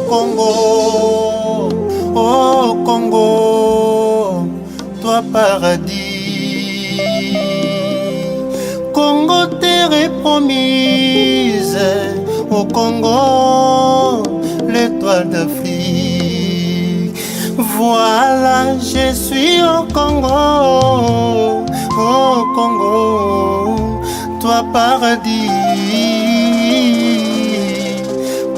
Congo, oh Congo, toi paradis. Congo, terre promise, au Congo, l'étoile d'Afrique. Voilà, je suis au Congo, au Congo, toi paradis.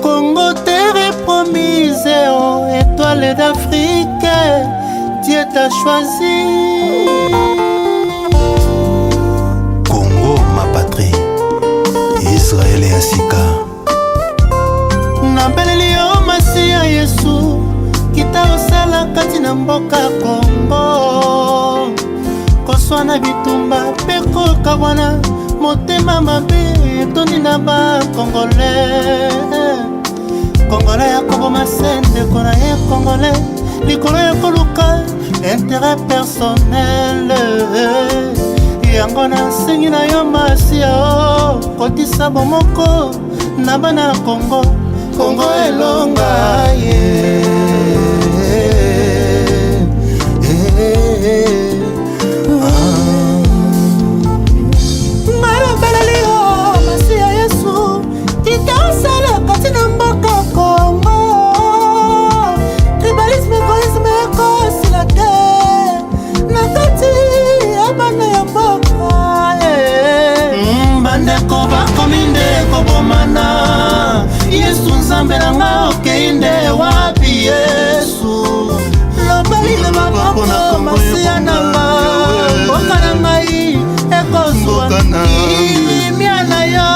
Congo, terre promise, oh étoile d'Afrique, Dieu t'a choisi. Congo, ma patrie, Israël et Asika. Nambeleli yo Masia Yesu, kita osala kati na mboka Congo. Koswana bitumba pe kokabwana, motema mabe toni na ba Congolais. Congolais ya koboma sende kona ye Congolais, likolo ya koluka intérêt personnel. Yango nasengi na yo Masia, kotisa bomoko na bana Congo. Congo elonga ye Marabeleli yo Masia Yesu, itaosala kati na mboka Congo. Tribalisme, egoisme ekosila te na kati ya bana ya mboka. Bandeko bakomi nde kobomana, Yesu nzambe nanga okei nde wapi Yesu. Lobeli le maboko Masia nanga, mboka na ngai ekozwa kimia na yo.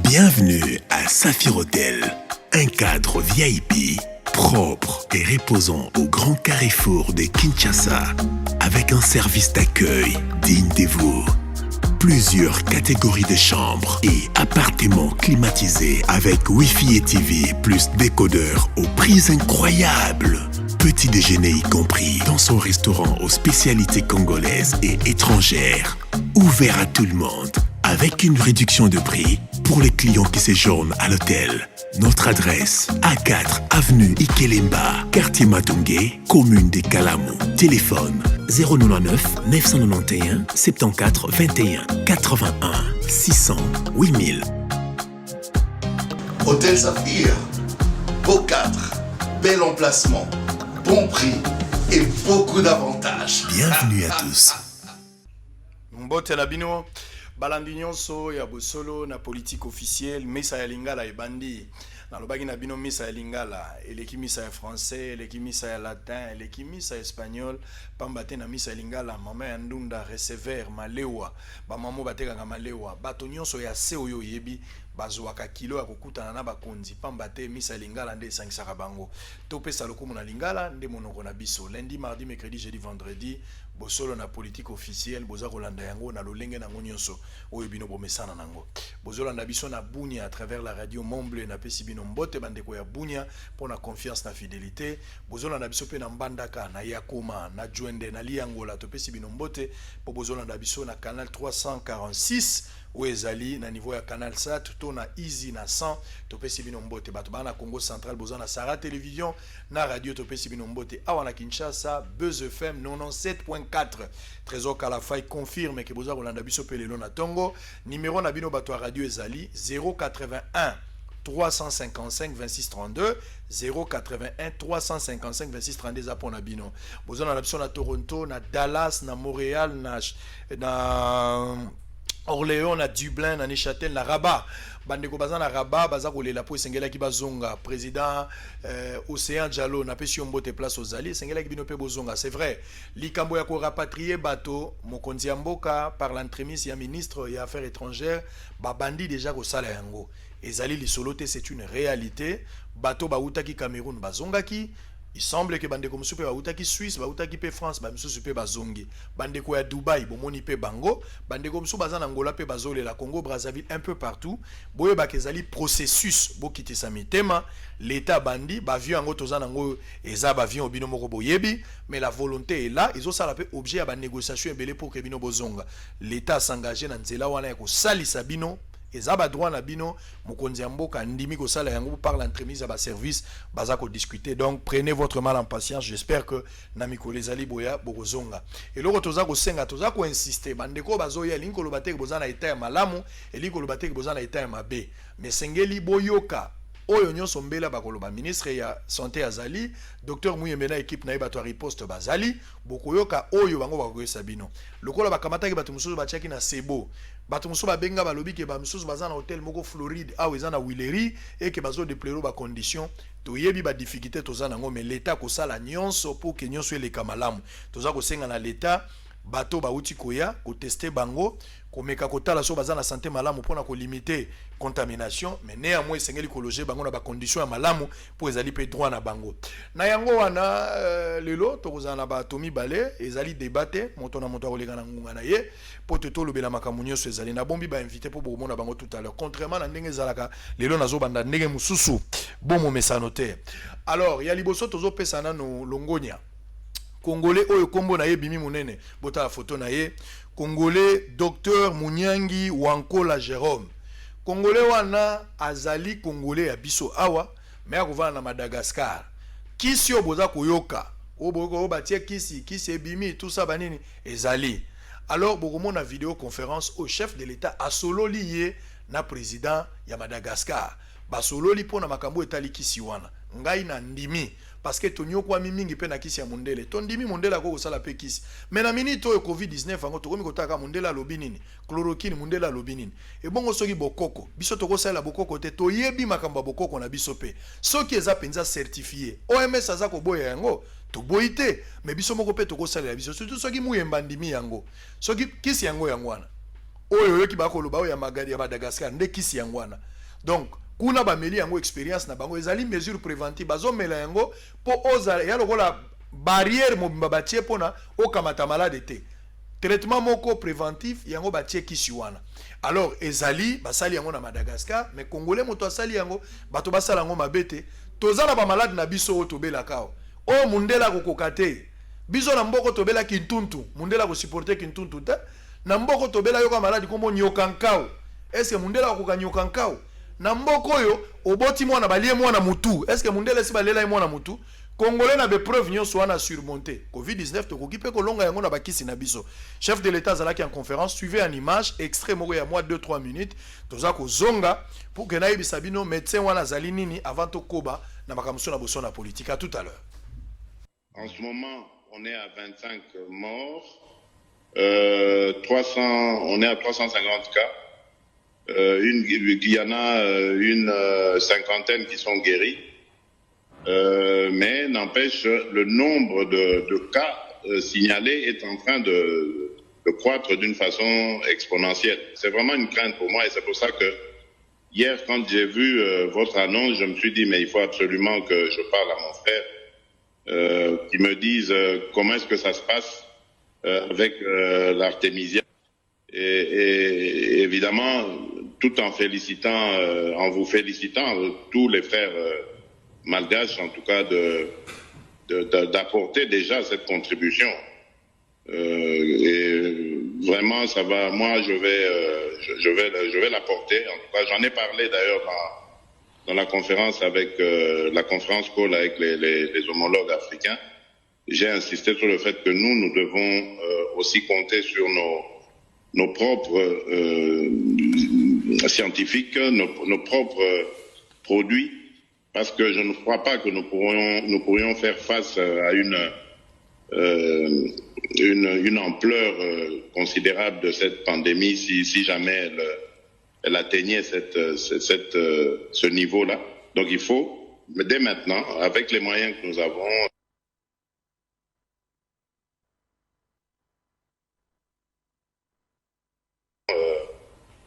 Bienvenue à Saphir Hotel, un cadre VIP propre et reposant au grand carrefour de Kinshasa, avec un service d'accueil digne de vous. Plusieurs catégories de chambres et appartements climatisés avec Wi-Fi et TV plus décodeur aux prix incroyables. Petit déjeuner y compris dans son restaurant aux spécialités congolaises et étrangères. Ouvert à tout le monde avec une réduction de prix pour les clients qui séjournent à l'hôtel. Notre adresse, A4 avenue Ikelemba, quartier Matungé, commune de Kalamou. Téléphone 099 991 74 21 81 600 8000. Hôtel Saphir, beau cadre, bel emplacement, bon prix et beaucoup d'avantages. Bienvenue à tous. Mbote na bino balandi nyonso ya bosolo na politique officielle misa ya lingala ebandi na lobaki na bino misa ya lingala eleki misa ya français eleki misa ya latin eleki misa ya espagnol pamba te na misa ya lingala mama ya ndunda recevoir malewa ba mamo batekaka malewa bato nyonso ya se oyo yebi bazwaka kilo ya kokutana na bakonzi pamba te misa ya lingala nde esangisaka bango topesa lokumu na lingala nde monoko na biso lundi mardi mercredi jeudi vendredi bosolo na politique officielle boza kolanda yango na lolenge na nyonso oyo bino bomesana nango bozolanda biso na Bunia à travers la radio Montbleu na pesi bino mbote bandeko ya Bunia pour na confiance na fidélité bozolanda biso pe na Mbandaka na Yakoma na Djuende na Liangola to pesi bino mbote po bozolanda biso na canal 346 Ouezali na niveau ya canal SAT to na Easy na 100 to pesi bino mbote bato bana Congo central boza na Sara télévision na radio to pesi bino mbote awa na Kinshasa Buzz FM 97.4 Trésor Kalafai confirme que boza kolanda biso pe lelo na Tongo numéro na bino bato radio ezali 081 355 26 32 081 355 26 32 za pona bino bozana na biso na Toronto na Dallas na Montréal na Orléans na Dublin na Neuchâtel na Rabat bandeko baza na Rabat baza kolela po esengela ki bazonga président Océan Diallo na pesi mbote place aux alliés esengela ki bino pe bozonga c'est vrai likambo ya ko rapatrier bato mokonzi ya mboka par l'entremise ya ministre ya affaires étrangères ba bandi déjà ko sala yango ezali lisolo te c'est une réalité bato ba utaki Cameroun bazongaki Il semble que bande comme super bautaki Suisse, bautaki pe France, ba misusu pe bazongi. Bande ko ya Dubaï, bomoni pe bango, bande comme sou bazan Angola pe bazole la Congo Brazzaville un peu partout. Boye ba kezali processus bo kiti sa mitema, l'état bandi, ba vieux ango tozana ngo eza ba vieux obino moko boyebi, mais la volonté est là, ils ont ça la pe objet à ba négociation ebele pour que bino bozonga. L'état s'engager na nzela wana ya ko salisa bino. Ezaba droit na bino mokonzi ya mboka ndimi ko sala yango par l'entremise à ba service baza ko discuter. Donc prenez votre mal en patience, j'espère que na mikolo ezali boya bokozonga eloko toza ko senga toza ko insister bandeko bazoya linko lobate boza na état ya malamu elinko lobate boza na état ya mabe mais sengeli boyoka oyo nyonso mbela bakoloba ministre ya santé azali docteur Muyemena équipe na bato riposte bazali bokoyoka oyo bango bakoyesa bino lokola bakamataki bato mususu batiaki na sebo bato mususu babenga balobi ke ba mususu baza na hôtel moko Floride awo eza na Willery et que bazo déplorer ba condition toyebi ba difficulté toza nango mais l'état ko sala nyonso pour que nyonso eleka malamu toza ko senga na l'état bato bauti koya ko tester bango komeka kotala so baza na santé malamu pona ko limiter contamination mais néanmoins sengeli ko loger bango na ba condition ya malamu pour ezali pe droit na bango na yango wana lelo tokozana na ba tomi balé ezali débatté moto na moto akolega na ngunga na ye po te to lobela makambo nyonso ezali na bombi ba invité po bomona bango tout à l'heure contrairement na ndenge ezalaka lelo nazo banda ndenge mususu bomo mesano te alors ya liboso tozo pesa na no longonya Congolais oyo kombo na ye bimi munene bota la photo na ye Congolais Docteur Munyangi Wankola Jérôme Congolais wana azali Congolais ya biso awa mais akovana na Madagascar kisi oboza koyoka oboko batie kisi ebimi tout ça banini ezali alors bokomona vidéo conférence au chef de l'état asolo lié na président ya Madagascar basolo li pona makambo etali kisi wana ngai na ndimi parce que tonyo kwa mingi pe na kisi ya mondele tondimi mondela ko sala pe kisi mais na minute oyo covid-19 ango tokomi kotaka mondela lobi nini chloroquine mondela lobi nini e bongo soki bokoko biso toko sala bokoko te toyebi makamba bokoko na biso pe soki eza penza certifié OMS aza ko boya yango to boite mais biso moko pe toko sala biso surtout soki muyemba ndimi yango soki kisi yango yangwana oyo yoki bakoloba oyo ya magadi ya Madagascar nde kisi yangwana donc kuna bameli yango expérience na bango ezali mesure préventive bazomela yango po oza ya lokola barrière mobimba batie pona okamata malade te traitement moko préventif yango batie kisi wana alors ezali basali yango na Madagascar mais congolais moto asali yango bato basala yango mabete tozala ba malade na biso o tobela kao o mundela kokoka te biso na mboko tobela kintuntu mundela ko supporter kintuntu te na mboko tobela yoka malade kombo nyokankao est-ce que mundela kokoka nyokankao na mboko yo oboti mwana balie mwana mutu est-ce que mundele si balela mwana mutu congolais na be preuve nyonso wana surmonter covid-19 to kokipe ko longa yango na bakisi na biso chef de l'état zalaki en conférence suivez en image extrait moko ya moi 2-3 minutes toza ko zonga pour que naïbi sabino médecin wana zali nini avant to koba na makamso na boso na politique à tout à l'heure. En ce moment on est à 25 morts 300 on est à 350 cas. Il y en a une cinquantaine qui sont guéris, mais n'empêche, le nombre de cas signalés est en train de croître d'une façon exponentielle. C'est vraiment une crainte pour moi et c'est pour ça que hier, quand j'ai vu votre annonce, je me suis dit, mais il faut absolument que je parle à mon frère, qui me dise comment est-ce que ça se passe avec l'artémisia. Et évidemment, tout en félicitant, en vous félicitant, tous les frères malgaches, en tout cas, d'apporter déjà cette contribution. Et vraiment, ça va. Moi, je vais l'apporter. En tout cas, j'en ai parlé d'ailleurs dans la conférence avec la conférence call avec les homologues africains. J'ai insisté sur le fait que nous devons aussi compter sur nos propres scientifiques, nos propres produits, parce que je ne crois pas que nous pourrions faire face à une ampleur considérable de cette pandémie si jamais elle atteignait ce niveau-là. Donc il faut, dès maintenant, avec les moyens que nous avons,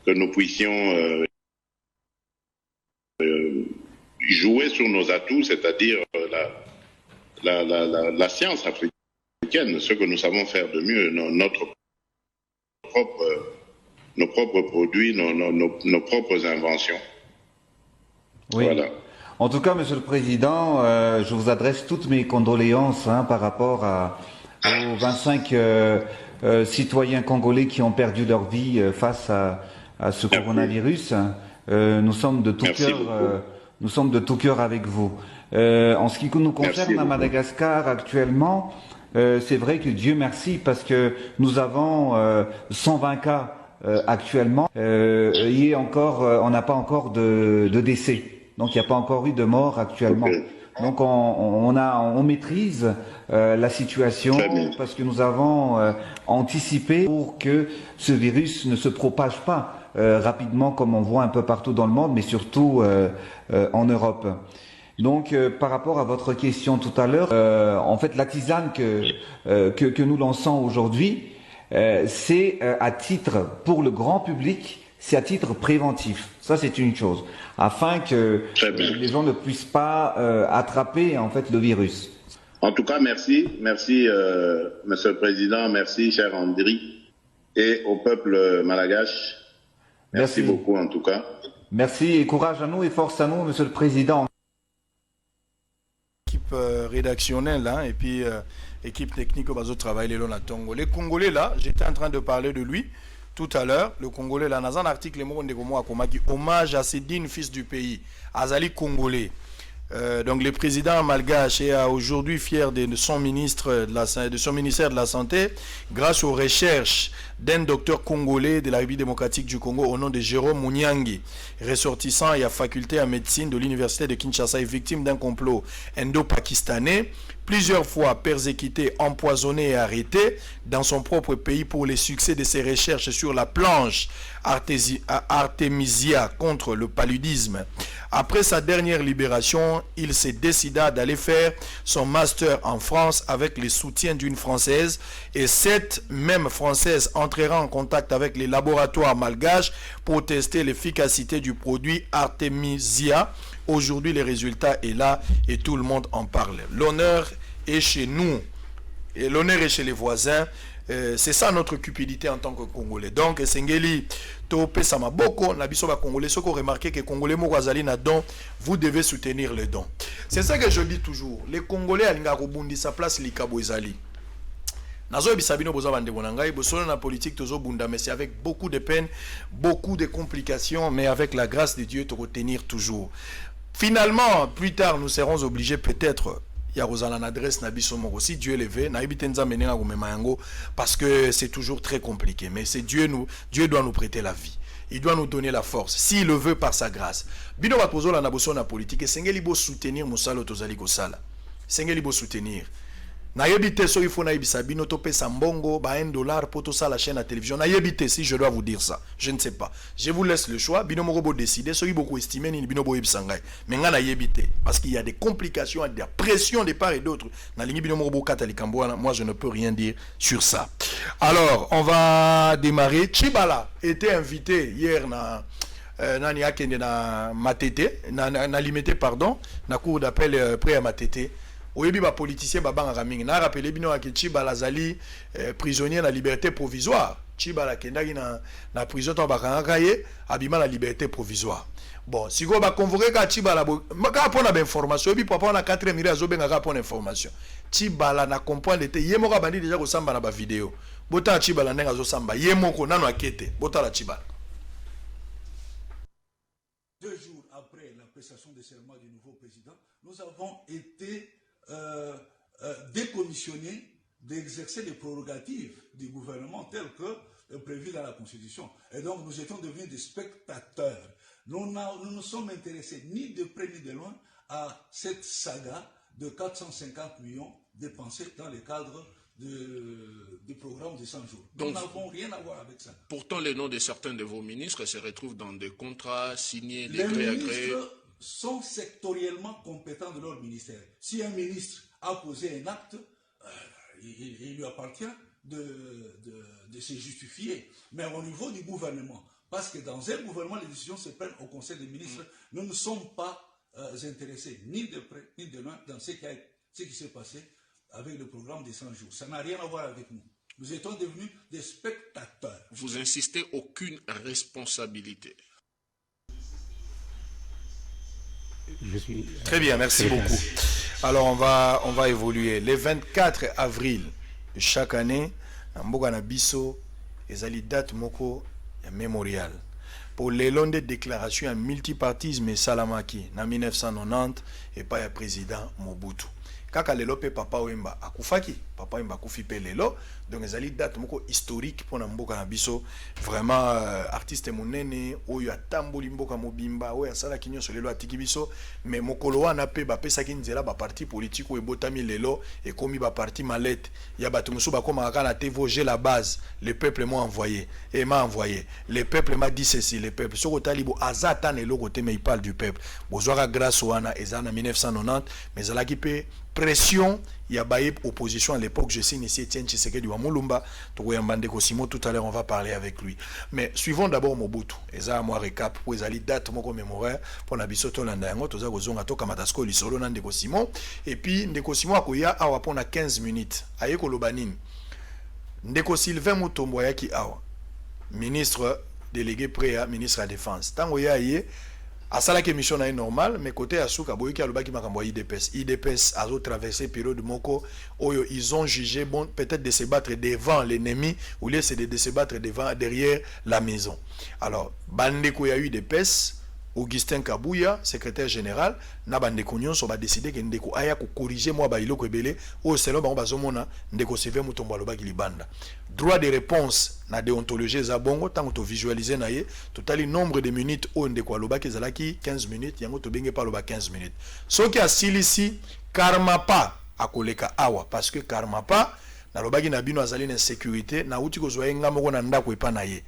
que nous puissions jouer sur nos atouts, c'est-à-dire la science africaine, ce que nous savons faire de mieux, nos propres produits, nos propres inventions. Oui. Voilà. En tout cas, Monsieur le Président, je vous adresse toutes mes condoléances par rapport aux 25 citoyens congolais qui ont perdu leur vie face à ce coronavirus. Nous sommes de tout cœur avec vous. En ce qui nous concerne à Madagascar actuellement, c'est vrai que Dieu merci parce que nous avons 120 cas actuellement. On n'a pas encore de décès. Donc il n'y a pas encore eu de mort actuellement. Okay. Donc on maîtrise la situation parce que nous avons anticipé pour que ce virus ne se propage pas rapidement comme on voit un peu partout dans le monde, mais surtout en Europe. Donc par rapport à votre question tout à l'heure, en fait la tisane que nous lançons aujourd'hui, c'est à titre pour le grand public. C'est à titre préventif. Ça, c'est une chose. Afin que les gens ne puissent pas attraper, en fait, le virus. En tout cas, merci. Merci, Monsieur le Président. Merci, cher Andri. Et au peuple malgache. Merci beaucoup, en tout cas. Merci et courage à nous et force à nous, Monsieur le Président. Équipe rédactionnelle, et puis équipe technique au bas au travail, les Congolais, là, j'étais en train de parler de lui. Tout à l'heure, le Congolais, là, dans un article, qui hommage à ces dignes fils du pays, Azali Congolais. Donc, le président malgache est aujourd'hui fier de son ministère de la Santé, grâce aux recherches d'un docteur congolais de la République démocratique du Congo au nom de Jérôme Mouniangi, ressortissant et à faculté en médecine de l'université de Kinshasa et victime d'un complot indo-pakistanais, plusieurs fois persécuté, empoisonné et arrêté dans son propre pays pour les succès de ses recherches sur la planche Artemisia contre le paludisme. Après sa dernière libération, il se décida d'aller faire son master en France avec le soutien d'une Française et cette même Française entrera en contact avec les laboratoires malgaches pour tester l'efficacité du produit Artemisia. Aujourd'hui, le résultat est là et tout le monde en parle. L'honneur est chez nous et l'honneur est chez les voisins. C'est ça notre cupidité en tant que Congolais. Donc, Sengeli, Topé Samaboko, Nabisoba Congolais, ce qu'on remarque que Congolais Morazali n'a don, vous devez soutenir les dons. C'est ça que je dis toujours. Les Congolais, Alinga Robundi, sa place Likabo Ezali. Nazo bisabino boza bande bonangai bosolo na politique tozo bunda mais c'est avec beaucoup de peine, beaucoup de complications mais avec la grâce de Dieu te retenir toujours. Finalement, plus tard nous serons obligés peut-être ya rozala na adresse na biso moko si Dieu levé na ibitenza menenga komema yango parce que c'est toujours très compliqué mais c'est Dieu doit nous prêter la vie. Il doit nous donner la force s'il le veut par sa grâce. Bino ba pozola na boso na politique sengeli bo soutenir musalo tozali ko sala. Sengeli bo soutenir. Na yebite so il faut na yebisa bino to pesa mbongo ba $1 pour tout ça la chaîne à télévision. Na yebite si je dois vous dire ça. Je ne sais pas. Je vous laisse le choix. Bino moko bo décider so beaucoup estimer ni bino bo yebisa ngai. Mais nga na yebite parce qu'il y a des complications, des pressions de part et d'autre. Na lingi bino moko bo kata likambo moi je ne peux rien dire sur ça. Alors, on va démarrer. Chibala était invité hier na nani akende na Matete na limité pardon na cour d'appel près à Matete. Oyebi ba politicien ba banga mingi na rappelé bino ke Chibala zali prisonnier na liberté provisoire. Chibala kendaki na prison to ba kanga ye abima la liberté provisoire. Bon, si go ba convoquer ka Chibala ka pona ba information oyebi papa na 4e miri azobenga ka pona information. Chibala na comprendre te yemo ka bandi déjà ko samba na ba vidéo. Bota Chibala ndenga zo samba yemo ko nano akete. Bota la Chibala. 2 jours après la prestation de serment du nouveau président, nous avons été décommissionné d'exercer les prérogatives du gouvernement telles que prévues dans la Constitution. Et donc nous étions devenus des spectateurs. Nous ne nous sommes intéressés ni de près ni de loin à cette saga de 450 millions dépensés dans le cadre du programme de 100 jours. Donc, nous n'avons rien à voir avec ça. Pourtant, les noms de certains de vos ministres se retrouvent dans des contrats signés, les ministres sont sectoriellement compétents de leur ministère. Si un ministre a posé un acte, il lui appartient de se justifier. Mais au niveau du gouvernement, parce que dans un gouvernement, les décisions se prennent au Conseil des ministres, nous ne sommes pas intéressés ni de près ni de loin dans ce qui a ce qui s'est passé avec le programme des 100 jours. Ça n'a rien à voir avec nous. Nous étions devenus des spectateurs. Vous insistez aucune responsabilité. Je suis... Très bien, merci beaucoup. Alors on va évoluer. Le 24 avril de chaque année, Mboka na biso ezali date moko ya mémorial. Pour les longues déclarations en multipartisme salamaki en 1990 et pas le président Mobutu. Kaka lelo pe papa Wemba akufaki, papa Wemba akufi pe lelo, donc ezali date moko historique pour na mboka na biso, vraiment artiste monene oyo atamboli mboka mobimba oyo asala kinyo so lelo atiki biso, mais mokolo wana pe ba pesa ki nzela ba parti politique o ebotami lelo et komi ba parti malette, ya batu musu ba koma kaka na tevoger la base, le peuple m'a envoyé et m'a envoyé, le peuple m'a dit ceci, le peuple soko talibo azata ne loko te, mais il parle du peuple. Bozwaka grâce wana ezana 1990, mais alaki pe pression, il y a baie opposition à l'époque, je sais, ici Etienne Tshisekedi wa Mulumba, Togoyambande Kosimo, tout à l'heure on va parler avec lui. Mais suivons d'abord Mobutu. Et ça, moi, récap, pour les alliés date, mon commémoraire, pour la bisoto landango, toza gozonga toka matasko, lisolo nan Ndeko Simon. Et puis, Ndeko Simon akoya awa pona 15 minutes. Aye kolobanin. Ndeko Sylvain Mutombo yaki awa. Ministre délégué prêt à ministre de la Défense. Tango ya aye, à ça la émission est normale, mais côté Asuka boyki alobaki makambo IDPS a traversé période moko oyo ils ont jugé bon peut-être de se battre devant l'ennemi ou lieu c'est de se battre derrière la maison. Alors bandeko ya IDPS Augustin Kabouya, secrétaire général, na bandeko nyonso ba décider que ndeko aya ko corriger moi ba iloko ebele o selon ba bazomona ndeko Sylvain Mutombo alobaki libanda. Droit de réponse na déontologie za bongo tant to visualiser na ye totali nombre de minutes o ndeko alobaki zalaki 15 minutes yango to benge pa loba 15 minutes. Soki asilisi karma pa akoleka awa parce que karma pa na lobaki na bino azali na sécurité na uti ko zoya ngamo ko na ndako epa na ye.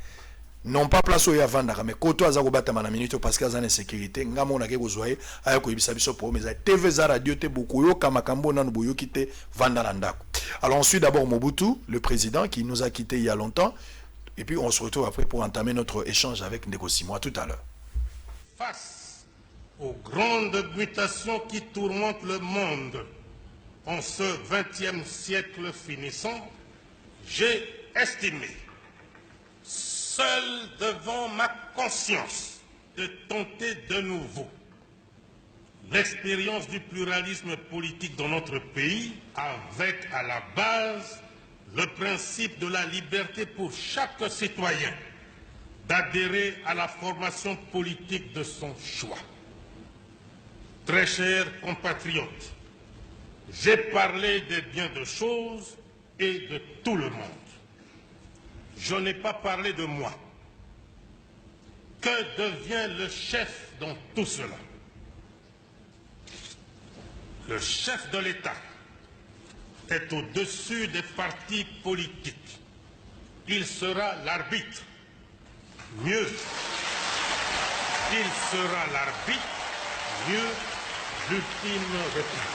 Non pas place où il y a vendaka mais koto azako batama na minute parce qu'il y a une sécurité ngamo na ke kozwaye aya ko ibisa biso pour mais TV za radio te beaucoup yo kama kambo na boyo kite vanda na ndako. Alors ensuite d'abord Mobutu, le président qui nous a quitté il y a longtemps et puis on se retrouve après pour entamer notre échange avec Ndeko Simon. À tout à l'heure. Face aux grandes mutations qui tourmentent le monde en ce 20e siècle finissant, j'ai estimé seul devant ma conscience de tenter de nouveau l'expérience du pluralisme politique dans notre pays avec à la base le principe de la liberté pour chaque citoyen d'adhérer à la formation politique de son choix. Très chers compatriotes, j'ai parlé de bien de choses et de tout le monde. Je n'ai pas parlé de moi. Que devient le chef dans tout cela? Le chef de l'État est au-dessus des partis politiques. Il sera l'arbitre. Mieux, il sera l'arbitre. Mieux, l'ultime réplique.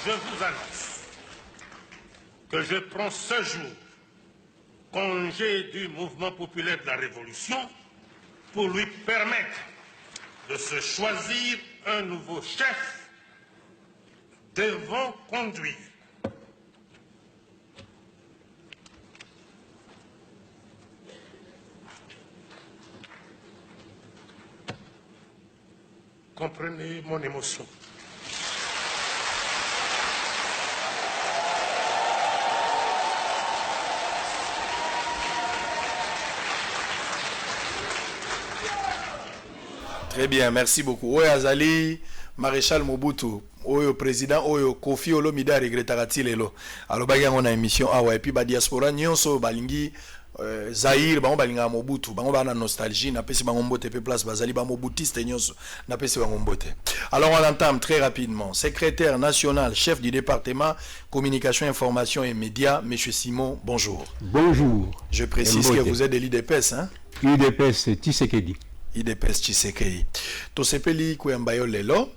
Je vous annonce que je prends ce jour congé du mouvement populaire de la Révolution pour lui permettre de se choisir un nouveau chef devant conduire. Comprenez mon émotion. Très bien, merci beaucoup. Oyo azali Maréchal Mobutu, oyo président oyo Kofi Olomide regrettera tilelo. Alors bagi on a émission awa et puis ba diaspora nyonso balingi Zaire bango balinga Mobutu, bango bana nostalgie na pesi bango mbote pe place bazali ba mobutiste nyonso na pesi bango mbote. Alors on entame très rapidement. Secrétaire national, chef du département communication, information et médias, monsieur Simon, bonjour. Bonjour. Je précise que vous êtes de l'IDPS hein. IDPS Tshisekedi. IDPS Tshisekedi. To sepeli kuyambayo lelo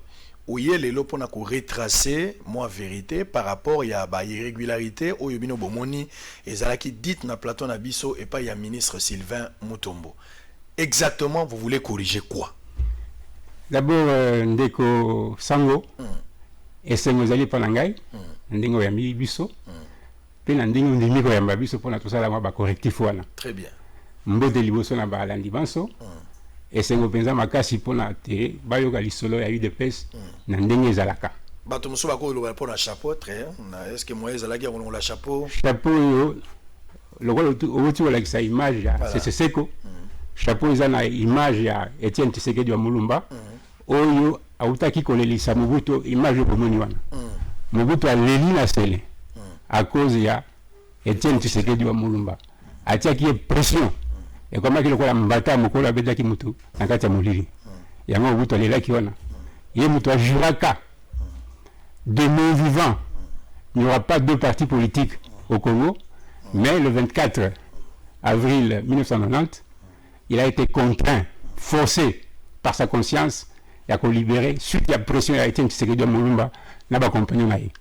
oye lelo pona ko retracer moi vérité par rapport ya ba irrégularité oyo bino bomoni ezalaki dit na plateau na biso et pas ya ministre Sylvain Mutombo. Exactement, vous voulez corriger quoi? D'abord ndeko sango et sengo zali panangai ndingo ya biso pe na ndingo ndimiko ya biso pona tosala ba correctif wana. Très bien. Mbote liboso na ba landi banso et sengo penza makasi pona te bayoka lisolo ya UDPS na ndenge ezalaka. Bato muso bako lo pour la chapeau très na est-ce que moi ezalaki on la chapeau yo le oti wala kisa image ya c'est seko chapeau ezana image ya Etienne Tshisekedi wa Mulumba oyo autaki kolelisa Mobutu image yo bomoni wana Mobutu aleli na sele à cause ya Etienne Tshisekedi wa Mulumba atiaki pression et comme qu'il ko la mbata mokolo abedaki mutu na kati ya molili yango Mobutu alelaki wana ye mutu ajuraka de mon vivant il n'y aura pas deux partis politiques au Congo, mais le 24 avril 1990 il a été contraint, forcé par sa conscience à libérer suite à la pression a été Tshisekedi de Mulumba n'a pas compagnon naïe.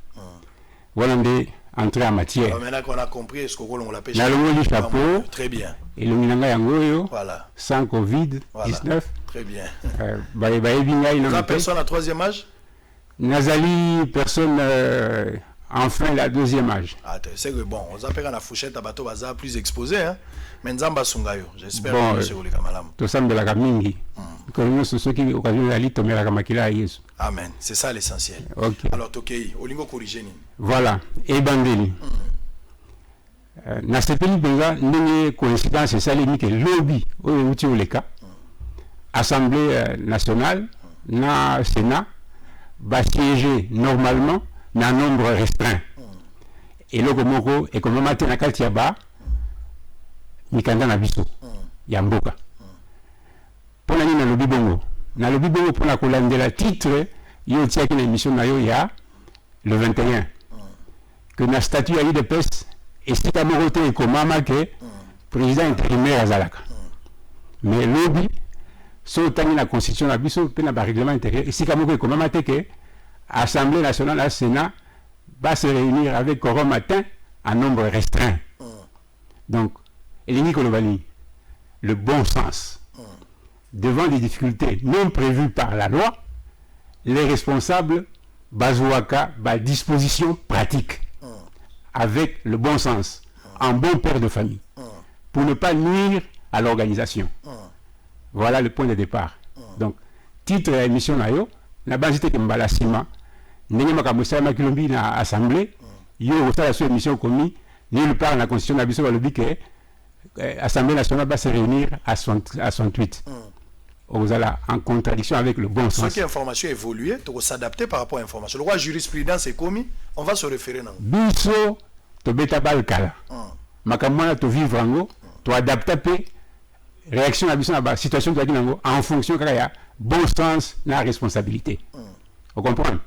Voilà des entrées en matière. Alors maintenant qu'on a compris, est-ce qu'on l'a pêché? Le chapeau. Très bien. Et le Minanga Yangoyo. Voilà. Sans Covid-19. Voilà. Très bien. La personne à troisième âge? Nazali, personne enfin la deuxième âge. Ah, c'est que bon, on appelle la fourchette à bateau bazar plus exposé, hein. Mais Nzamba Sungayo, j'espère que c'est le Kamalam. Tout ça de la Kamingi. Comme nous, ceux qui occasion d'aller tomber la Kamakila Yesu. Amen. C'est ça l'essentiel. Ok. Alors, Tokei, Olingo Korigeni. Voilà. Et Bandeli. Na sepeli benga ndenge coïncidence c'est ça les que lobby au outil au leka. Assemblée nationale, na Sénat va siéger normalement dans un nombre restreint. Et le Gomoko est comme matin à Katiaba, Mikanda Nabiso, Yamboka. Pour la ligne dans le Bibongo, pour la colonne de la titre, il y a une émission ya le 21. Que la statue a eu de peste, et c'est à Moroté comme Mama que président intérimaire à Zalaka. Mais lobby, sauf la constitution de Bisso, puis le règlement intérieur, et c'est comme Mama que l'Assemblée nationale, la Sénat, va se réunir avec quorum matin en nombre restreint. Donc, le bon sens. Devant des difficultés non prévues par la loi, les responsables bazouaka ba disposition pratique avec le bon sens, un bon père de famille, pour ne pas nuire à l'organisation. Voilà le point de départ. Donc, titre de l'émission nayo, la base était que mbala sima, ndenge makamusa makilombi na assemblée, yo osala sur émission commis, nulle part dans la constitution na biso ba lobi que l'Assemblée nationale va se réunir à 68. Vous allez en contradiction avec le bon sens. Ce qui est information évoluée, tu dois s'adapter par rapport à l'information. Le roi jurisprudence est commis, on va se référer. Biso, tu beta balkala. Makamwana tu vivre en tu adapter réaction à la situation de la en fonction de la bon sens na responsabilité. Vous comprenez?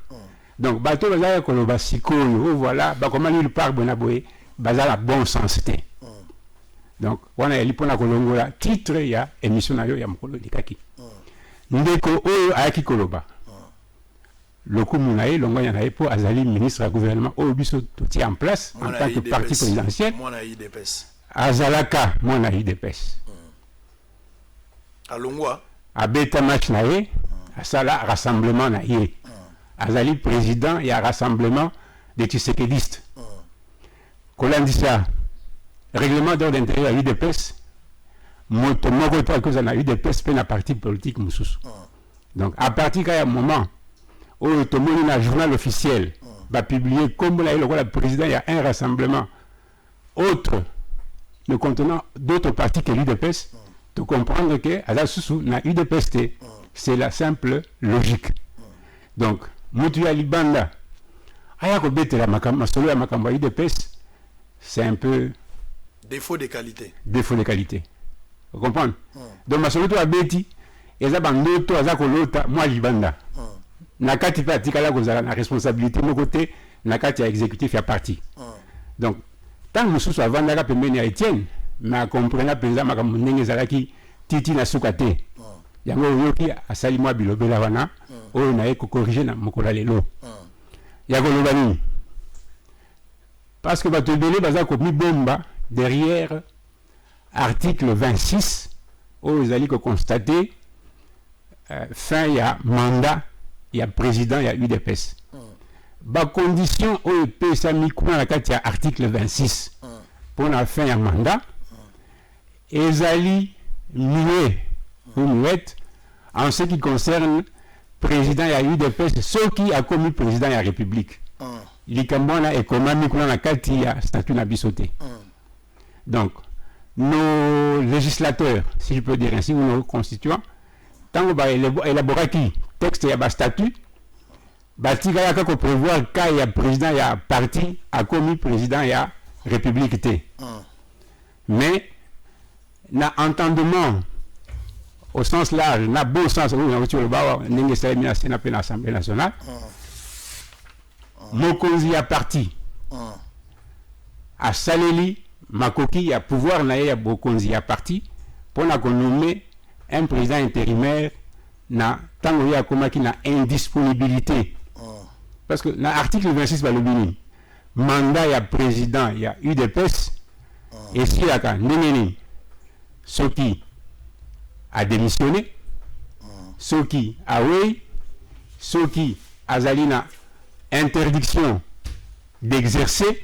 Donc, bateau bazala koloba sikoyo, voilà, ba comment il part bonaboé, bazala bon sens té. Donc, on a l'ipona kolongola titre ya émission na yo ya mokolo likaki. Ndeko oyo ayaki koloba. Lokumu na ye longo ya na po azali ministre du gouvernement au biso tout en place en tant que parti présidentiel. Mona IDPS. Azalaka mona IDPS. Alongwa abeta match na ye, asala rassemblement na ye. Azali président ya rassemblement des Tshisekedistes. Kolandisa règlement d'ordre intérieur à l'UDPS, moto moko to cause na UDPS pe na parti politique mususu. Donc à partir d'un moment où tout le monde a un journal officiel va publier comme le président il y a un rassemblement autre ne contenant d'autres partis que l'UDPS, de comprendre que à la sous na UDPS c'est la simple logique. Donc mutu ya libanda aya ko betela makamba solo ya makamba UDPS c'est un peu défaut de qualité. Défaut de qualité. Vous comprenez? Donc, ma solution à Betty, et ça, bandoto, azakolota, moi, libanda. Nakati pa tikala kozala na responsabilité, mon côté, nakati a exécutif ya parti. Donc, tant que nous sommes à Vandaka, pembeni à Etienne, mais à comprendre, penza, makamunenge zalaki, titi na soukate. yango yoki asali mwa bilobela wana oyo na ye ko corriger na mokola lelo ya koloba nini parce que bato ebele baza komi bomba derrière article 26 oyo ezali ko constater fin ya mandat ya président ya UDPS ba condition oyo epesami kuna na kati ya article 26 pour la fin ya mandat ezali muet ou muette en ce qui concerne président ya UDPS ce qui a commis président ya République likambona ekomami kuna na kati ya statut na bisote donc nos législateurs si je peux dire ainsi ou nos constituants tant ba élaboraki texte ya ba statut batika ya kako prévoir ka ya président ya parti a commis président ya République T mais na entendement au sens large na bon sens où on le bawa ndenge ça mis na l'Assemblée nationale mokonzi ya parti a saleli makoki ya pouvoir na ya bokonzi ya parti pour na nommer un président intérimaire na tango ya komaki na indisponibilité parce que na article 26 balobini mandat ya président ya UDPS et si la ka ndengeni ceux qui a démissionné ceux qui a oui ceux qui azali na interdiction d'exercer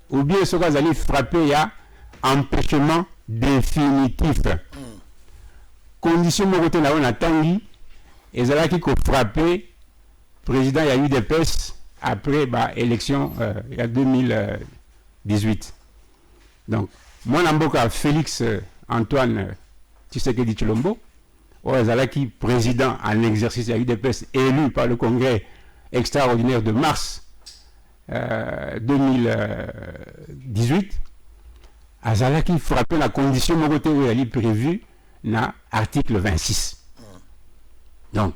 ou bien ceux qui azali frappé ya empêchement définitif condition moko te na on atangi ezalaki ko frapper président ya UDPS après ba élection il y a 2018 donc moi namboka Félix Antoine Tshisekedi Tshilombo ezalaki président en exercice ya UDPS élu par le congrès extraordinaire de mars 2018 azalaki frappé la condition moko te oyo ali prévu na article 26 donc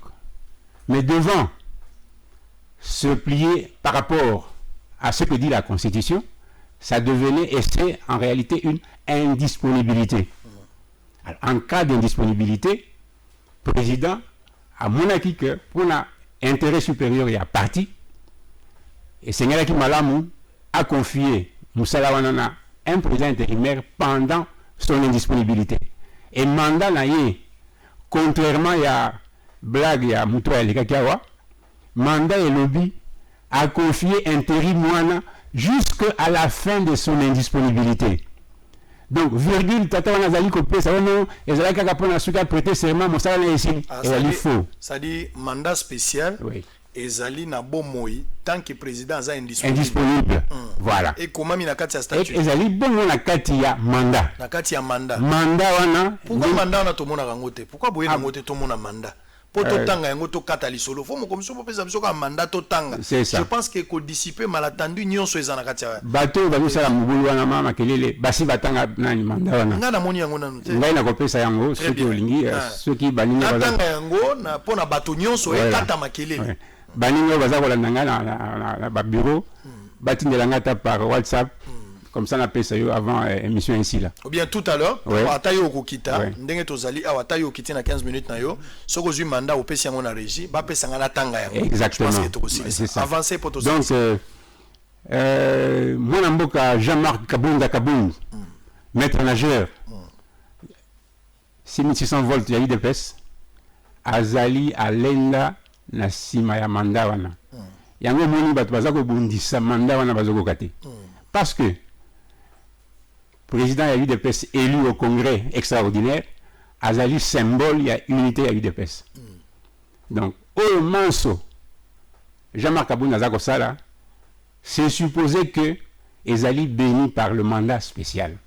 mais devant se plier par rapport à ce que dit la Constitution, ça devenait et c'est en réalité une indisponibilité. Alors, en cas d'indisponibilité, le président a monaki que pour un intérêt supérieur et à parti, et c'est qui Malamu a confié Moussala Wanana un président intérimaire pendant son indisponibilité. Et mandat naïe, contrairement à blague à Moutoua Lekakiawa, mandat et lobby a confié intérim Mouana jusqu'à la fin de son indisponibilité. Donc, virgule, tata wanazali kopé, ça non, et ça a capone à ce qu'a prêté serment, mon salaire ici, et il faut. Ça dit mandat spécial, oui. Et Zali na bon moi, tant que le président est indisponible. Indisponible, voilà. Et comment il a quatre statut? Et Zali bon na katia mandat. Na katia mandat. Mandat wana. Pourquoi mandat na tout le monde a rangoté? Pourquoi boye na rangoté tout le monde a mandat? Pour tout tanga yango to katali solo. Faut mo commission pour pesa biso ka mandat to tanga. C'est ça. Je pense que ko dissiper malattendu nion so ezana katia. Bato ba sala mubulu wana mama kelele basi batanga nani mandat wana. Nga na moni yango nanu te. Ngai na kopesa yango soki olingi soki baninga baza. Tanga yango na pona bato nion so ekata makelele. Baninga baza kolanda nga na ba bureau batindelanga ta par WhatsApp. Comme ça, on appelle ça avant émission ici là. Ou bien tout à l'heure, Atayo Kokita, Ndenge Tozali, Atayo Kokita na 15 minutes na yo, soko zu mandat au PC na régie, ba pesa ngana tanga yango. Exactement. Je pense que c'est ça. Avancer pour Tozali. Donc moi mboka Jean-Marc Kabunda Kabund, maître nageur. 6600 volts ya UDPS. Azali alenda na sima ya mandat wana. Yango moni bato bazako bundisa mandat wana bazoko kate. Parce que président a eu UDPS élu au congrès extraordinaire, azali symbole, il y a unité à UDPS. Donc, au Manso, Jean-Marc Aboun Azako Sala, c'est supposé que Ezali béni par le mandat spécial.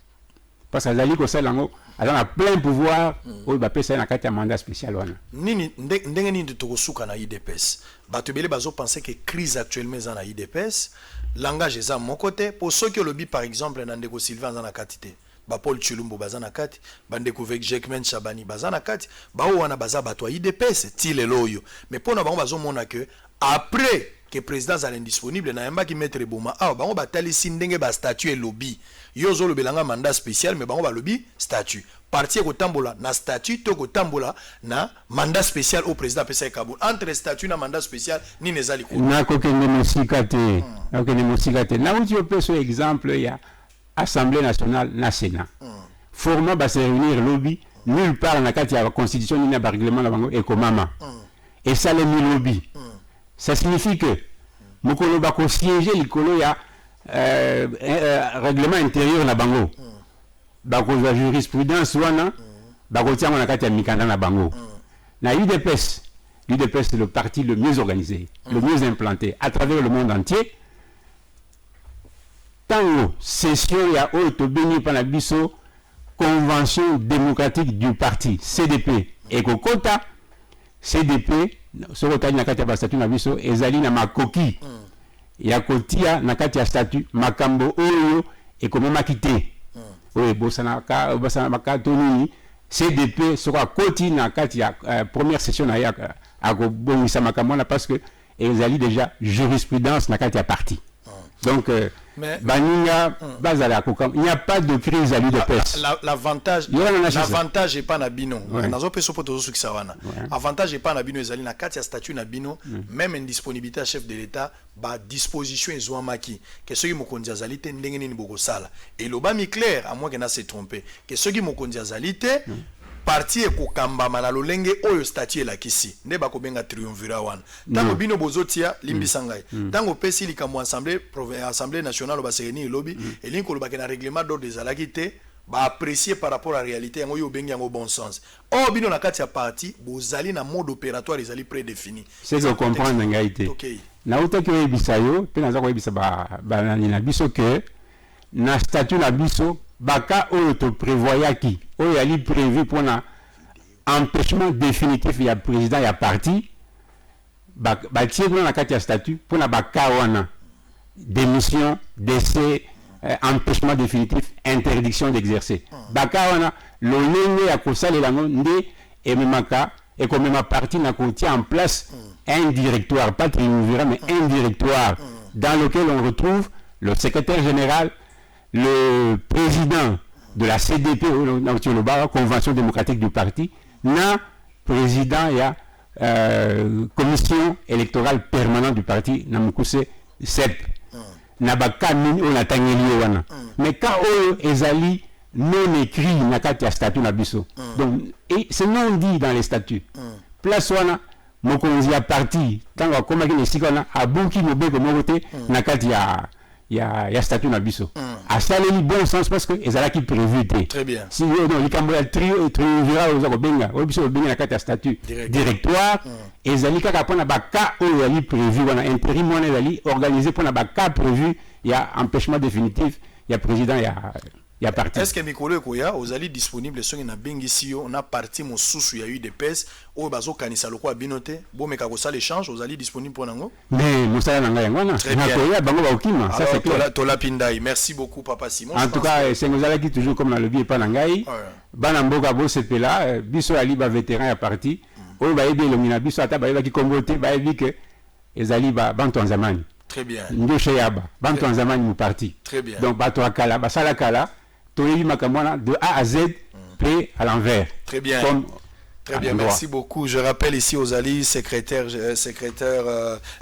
Parce que Azali Kosala, elle a plein pouvoir, il va passer dans un mandat spécial. Nini, ndenge de Togosuka na UDPS. Batubele bazo penser que crise actuellement dans la UDPS. Langage est à mon côté. Pour ceux qui ont lobby, par exemple, Nandeko Sylvain dans la quantité. Paul Chulumbo bazana kati, Bandeko Vek Jekmen Chabani bazana kati, Wana baza batwa IDPS, Tile Loyo. Mais pour nous, bazo mona que après que président est indisponible na yamba ki mettre boma ah bango batali sindenge ba statut et lobby yozo le belanga mandat spécial mais bango ba lobby statut parti ko tambola na statut to ko tambola na mandat spécial au président pesa Kaboul entre statut na mandat spécial ni nezali ko na ko kende mosikate na ko kende mosikate na uti opeso exemple ya Assemblée nationale na Sénat format ba se réunir lobby nulle part na kati ya constitution ni na règlement la bango ekomama et ça le lobby ça signifie que mokolo ba ko siéger likolo ya règlement intérieur na bango ba ko la jurisprudence wana ba ko tiango na kati ya mikanda na bango na l'UDPS c'est le parti le mieux organisé le mieux implanté à travers le monde entier tango session ya oto béni pa na biso convention démocratique du parti CDP et kokota CDP sokota na kati ya statut na biso ezali na makoki ya kotia na kati ya statut makambo oyo ekomema kite oyo bosana makato nini CDP sera koti na kati ya première session na ya akobongisa makambo na parce que ezali déjà jurisprudence na kati ya parti donc Baninga, il n'y a pas de crise à l'UDPS. L'avantage est pas na bino. Avantage est pas na bino ezali na kati ya statut na bino même indisponibilité à chef de l'État ba disposition ezwamaki que ceux qui mokonzi azali te ndenge nini bokosala et loba mi clair à moins que na se tromper que ceux qui mokonzi azali te parti ekokambama na lolenge oyo statut elakisi nde bakobenga triumvirat wana tango bino bozotia limbisa ngai tango pesi likambo assemblée nationale basereni elobi elingi kolobaki na règlement d'ordre ezalaki te apprécier par rapport à la réalité yango yo bengi yango bon sens oh bino na kati ya parti bozali na mode opératoire ezali prédéfini c'est que comprendre ngai te na utaki oyebisa yo pe naza koyebisa banani na biso ke na statut na biso baka oyo to prévoyaki oyo ali prévu pour un empêchement définitif ya président ya parti batie na kati ya statut pour na baka wana démission décès empêchement définitif interdiction d'exercer baka wana lolenge ya kosalela nde ememaka ekomema parti na kotia en place un directoire pas triumvirat mais un directoire dans lequel on retrouve le secrétaire général, le président de la CDP, la Convention démocratique du parti, na président ya commission électorale permanente du parti, na mukuse CEP. Na baka mini on atangeli wana. Mais quand ezali non écrit na kati ya statut na biso. Donc et c'est non dit dans les statuts. Place wana mokonzi ya parti tango akoma ki nesika wana abuki mobeko mokote na kati ya statut na biso. Asaleli bon sens parce que ezalaki prévu te. Très bien. Si non likambo ya triumvirat ozako benga, obiso benga na kati ya statut directoire ezali kaka pona baka oyo ali prévu wana intérim wana ezali organisé pona baka prévu ya empêchement définitif ya président ya parti. Est-ce que Mikolo Ekoya ozali disponible songi na bengi si on a parti mosusu ya UDPS o bazo kanisa lokwa binote bo meka ko sala échange ozali disponible pour nango? Mais mosala nanga yangwana na koya bango ba okima ça c'est clair. Tola Pindai, merci beaucoup papa Simon. En tout cas c'est ngozala qui toujours comme na lobby pa nangai bana mboka bo sepela biso ali ba vétéran ya parti o ba yebi lomina biso ata ba yeba ki kombote ba yebi que ezali ba bantu en zamani. Très bien. Ndo sheyaba bantu en zamani mu parti. Très bien. Donc bato akala ba sala kala de A à Z, prêt à l'envers. Très bien. Très bien, merci beaucoup. Je rappelle ici Ozali, secrétaire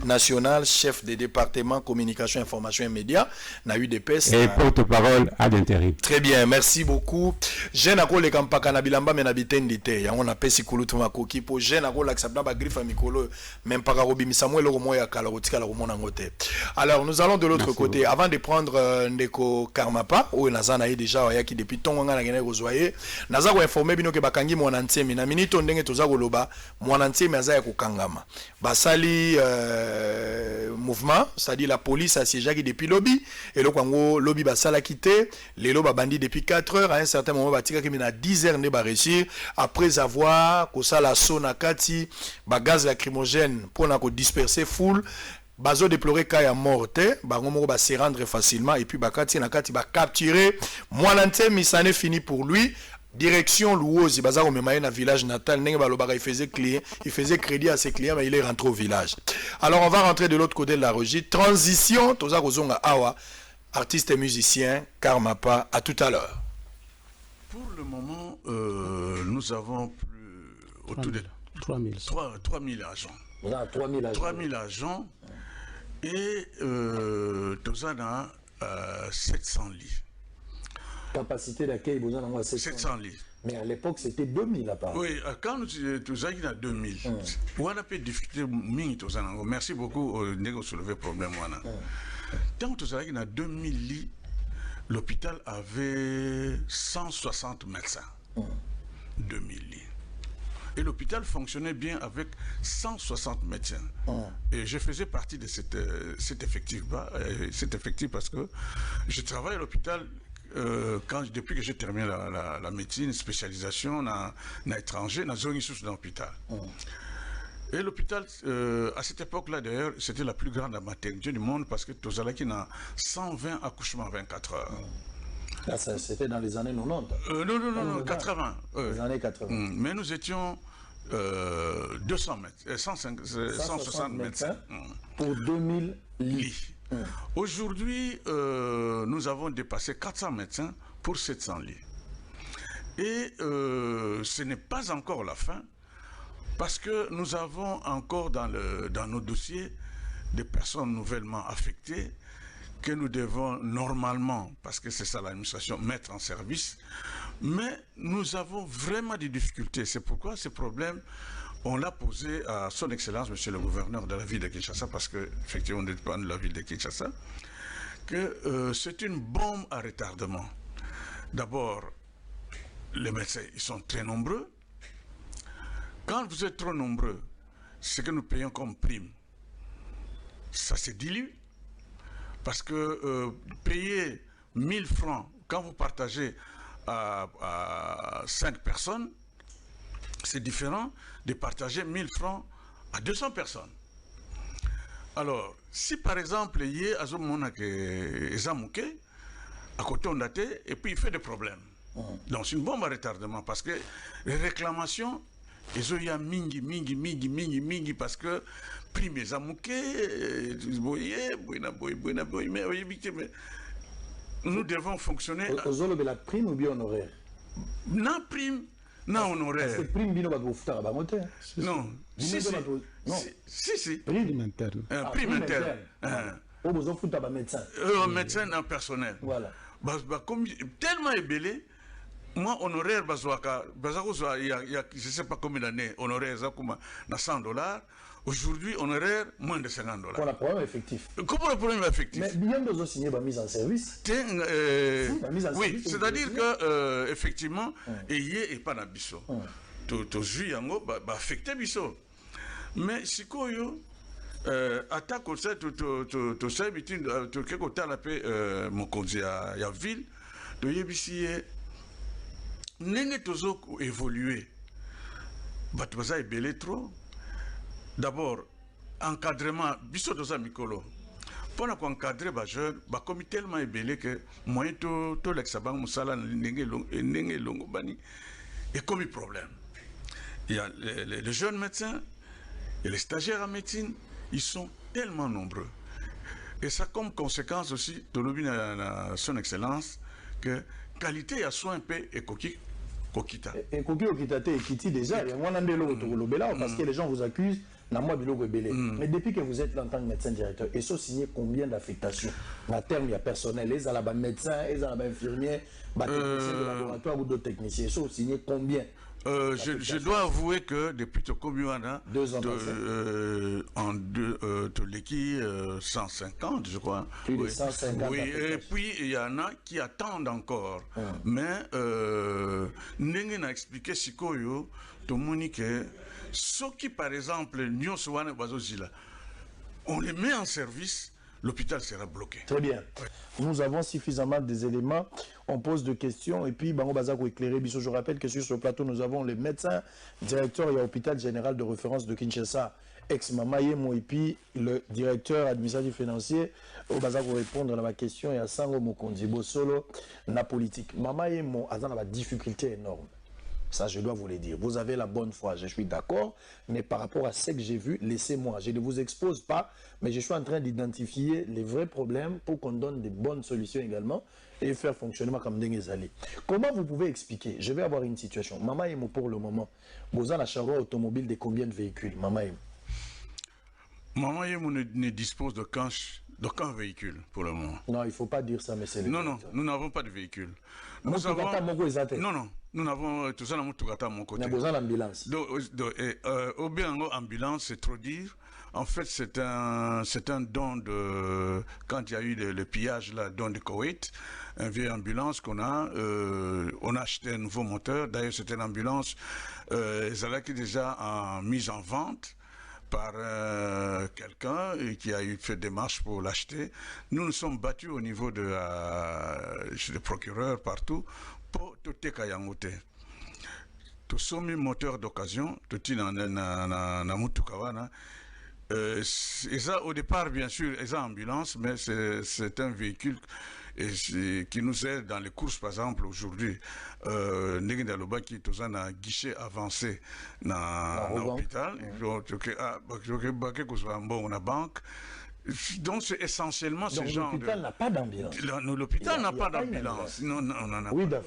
national, chef des départements communication, information et médias, na UDPS. Et porte-parole à d'intérim. Très bien, merci beaucoup. Jeune à les campaka na bilamba mais na bitendité. On a pesi kulutu makoki pour jeune à l'accepter ba griffe mikolo même pas robi Samuel Romo ya kala rotika la romo ngote. Alors nous allons de l'autre côté avant de prendre ndeko Karmapa ou nazana yi déjà ya ki depuis tonga na gene rozoyer. Naza ko informer bino ke bakangi mona ntemi na minute ndenge toza koloba mwana ntemi aza ya kokangama basali mouvement c'est-à-dire la police a siégé depuis lobby et le kwango lobby basala quitté les loba bandi depuis 4 heures à un certain moment batika kimi na 10 heures ne ba réussir après avoir kosala sona kati ba gaz lacrymogène pour na ko disperser foule bazo déplorer cas ya morte bango moko ba se rendre facilement et puis bakati na kati ba capturer mwana ntemi ça n'est fini pour lui. Direction Louosi, Bazar Omemaye na village natal, il faisait crédit à ses clients, mais il est rentré au village. Alors on va rentrer de l'autre côté de la régie. Transition, Toza Kozonga Awa, artiste et musicien, Karmapa, à tout à l'heure. Pour le moment, nous avons plus autour de 3000 agents. Voilà, 3000 agents. 3000 agents et Toza a 700 lits. Capacité d'accueil, vous en avez 700 lits. Mais à l'époque, c'était 2000 à part. Oui, quand nous avons 2000, on a pu discuter. Merci beaucoup de soulever le problème. Tant que nous avons 2000 lits, l'hôpital avait 160 médecins. 2000 lits. Et l'hôpital fonctionnait bien avec 160 médecins. Et je faisais partie de cet effectif parce que je travaille à l'hôpital depuis que j'ai terminé la médecine, spécialisation dans l'étranger, dans zone sous l'hôpital. Et l'hôpital, à cette époque-là d'ailleurs, c'était la plus grande maternité du monde parce que Tozalaki a 120 accouchements en 24 heures. Ah, c'était dans les années 90. Non, 80. Les années 80. Mais nous étions 200 médecins, 160 médecins. Pour 2000 lits. Aujourd'hui, nous avons dépassé 400 médecins pour 700 lits. Et ce n'est pas encore la fin, parce que nous avons encore dans nos dossiers des personnes nouvellement affectées que nous devons normalement, parce que c'est ça l'administration, mettre en service. Mais nous avons vraiment des difficultés. C'est pourquoi ces problèmes, on l'a posé à son Excellence, Monsieur le Gouverneur de la ville de Kinshasa, parce qu'effectivement, on dépend de la ville de Kinshasa, que c'est une bombe à retardement. D'abord, les médecins, ils sont très nombreux. Quand vous êtes trop nombreux, ce que nous payons comme prime, ça se dilue. Parce que payer 1000 francs, quand vous partagez à 5 personnes, c'est différent de partager 1000 francs à 200 personnes. Alors, si par exemple, il y a un mouké, à côté on date, et puis il fait des problèmes. Donc c'est une bombe à retardement, parce que les réclamations, il y a mingi, parce que prime les amouké, nous devons fonctionner. Vous la prime ou bien honoraire? Non, prime. Non, honoraire. C'est prime bino vous faire à monter. Non. Si. Prime interne. Prime interne. Vous vous foutre à médecin. Médecin en personnel. Voilà. Tellement ébélé. Moi, honoraire, il y a je ne sais pas combien d'années, honoraire, na $100. Aujourd'hui, honoraire, moins de $50. Pour le problème effectif. Comment le problème effectif? Mais bien besoin signer la mise en service. Oui, c'est-à-dire que, effectivement, il n'y a pas de biso. Tu joues affecté biso. Mais si tu attaques comme ça, tu sais, tu as mon conduit à ville, tu as Nenge tozo évoluer. Batbaza est belé trop. D'abord, encadrement, biso toza mikolo. Pendant qu'on encadre les jeunes, comme tellement ébélé que moyen to l'exabang musala nenge longo bani et comme problème. Il y a les jeunes médecins et les stagiaires en médecine, ils sont tellement nombreux. Et ça comme conséquence aussi de l'objet son excellence que qualité à soins paix et coquille. Et Koki Okitate et Kiti déjà, il y a un an parce que les gens vous accusent, mais depuis que vous êtes là en tant que médecin directeur, et ça signé combien d'affectations en termes de personnel, les médecins, les infirmiers, les techniciens de laboratoire ou d'autres techniciens, ça signé combien? Je dois avouer que depuis combien 2 ans en l'équipe 150, je crois. Plus de 150. Oui, et puis il y en a qui attendent encore. Mais Nengue n'a expliqué si tout le monde que ceux qui, par exemple, on les met en service, l'hôpital sera bloqué. Très bien. Nous avons suffisamment des éléments. On pose des questions et puis Bango Bazako éclairé. Je rappelle que sur ce plateau, nous avons le médecin directeur et l'hôpital général de référence de Kinshasa, ex-Mama Yemo et puis le directeur administratif financier au bazar pour répondre à ma question et à Sango Mokonzi Bosolo na politique. Mama Yemo a dans la difficulté énorme. Ça, je dois vous le dire. Vous avez la bonne foi, je suis d'accord. Mais par rapport à ce que j'ai vu, laissez-moi. Je ne vous expose pas, mais je suis en train d'identifier les vrais problèmes pour qu'on donne des bonnes solutions également et faire fonctionnement comme Dengue. Comment vous pouvez expliquer? Je vais avoir une situation. Mama Yemo, pour le moment, vous avez la charrue automobile de combien de véhicules? Mama Yemo. Mama Yemo ne dispose d'aucun véhicule pour le moment. Non, il ne faut pas dire ça, mais c'est... Non, nous n'avons pas de véhicule. Nous avons... Non, nous n'avons tout ça dans mon côté. Nous avons besoin d'ambulance. Au bien, ambulance, c'est trop dire. En fait, c'est un don de... Quand il y a eu le pillage, là, don de Koweït, un vieille ambulance qu'on a, on a acheté un nouveau moteur. D'ailleurs, c'était une ambulance, qui est déjà mise en vente par quelqu'un qui a eu fait des démarches pour l'acheter. Nous nous sommes battus au niveau chez le procureur partout pour tout Kayangote. Tout sommes moteur d'occasion, tout na mutukawana. Et ça, au départ, bien sûr, c'est une ambulance, mais c'est un véhicule qui nous aide dans les courses, par exemple, aujourd'hui. Negindaloba qui est un guichet avancé dans l'hôpital. On a banque. Donc, c'est essentiellement ce genre de... L'hôpital n'a pas d'ambulance. L'hôpital n'a pas d'ambulance.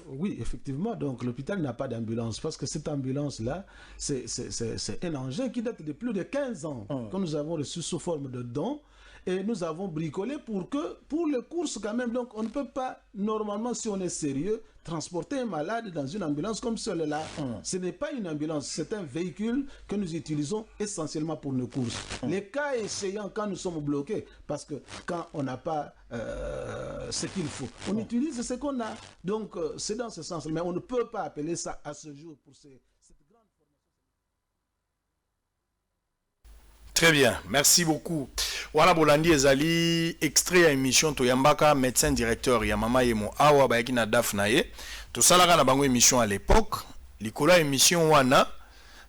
Oui, effectivement. Donc, l'hôpital n'a pas d'ambulance parce que cette ambulance-là, c'est un engin qui date de plus de 15 ans que nous avons reçu sous forme de dons. Et nous avons bricolé pour les courses quand même. Donc, on ne peut pas, normalement, si on est sérieux, transporter un malade dans une ambulance comme celle-là. Ce n'est pas une ambulance, c'est un véhicule que nous utilisons essentiellement pour nos courses. Les cas échéants, quand nous sommes bloqués, parce que quand on n'a pas ce qu'il faut, on utilise ce qu'on a. Donc, c'est dans ce sens. Mais on ne peut pas appeler ça à ce jour pour cette grande formation. Très bien, merci beaucoup. Wana Bolandi ezali extrait à émission to Yambaka médecin directeur ya Mama Yemo awa bayaki na Dafnaye. To salaka na bango émission à l'époque, likola émission wana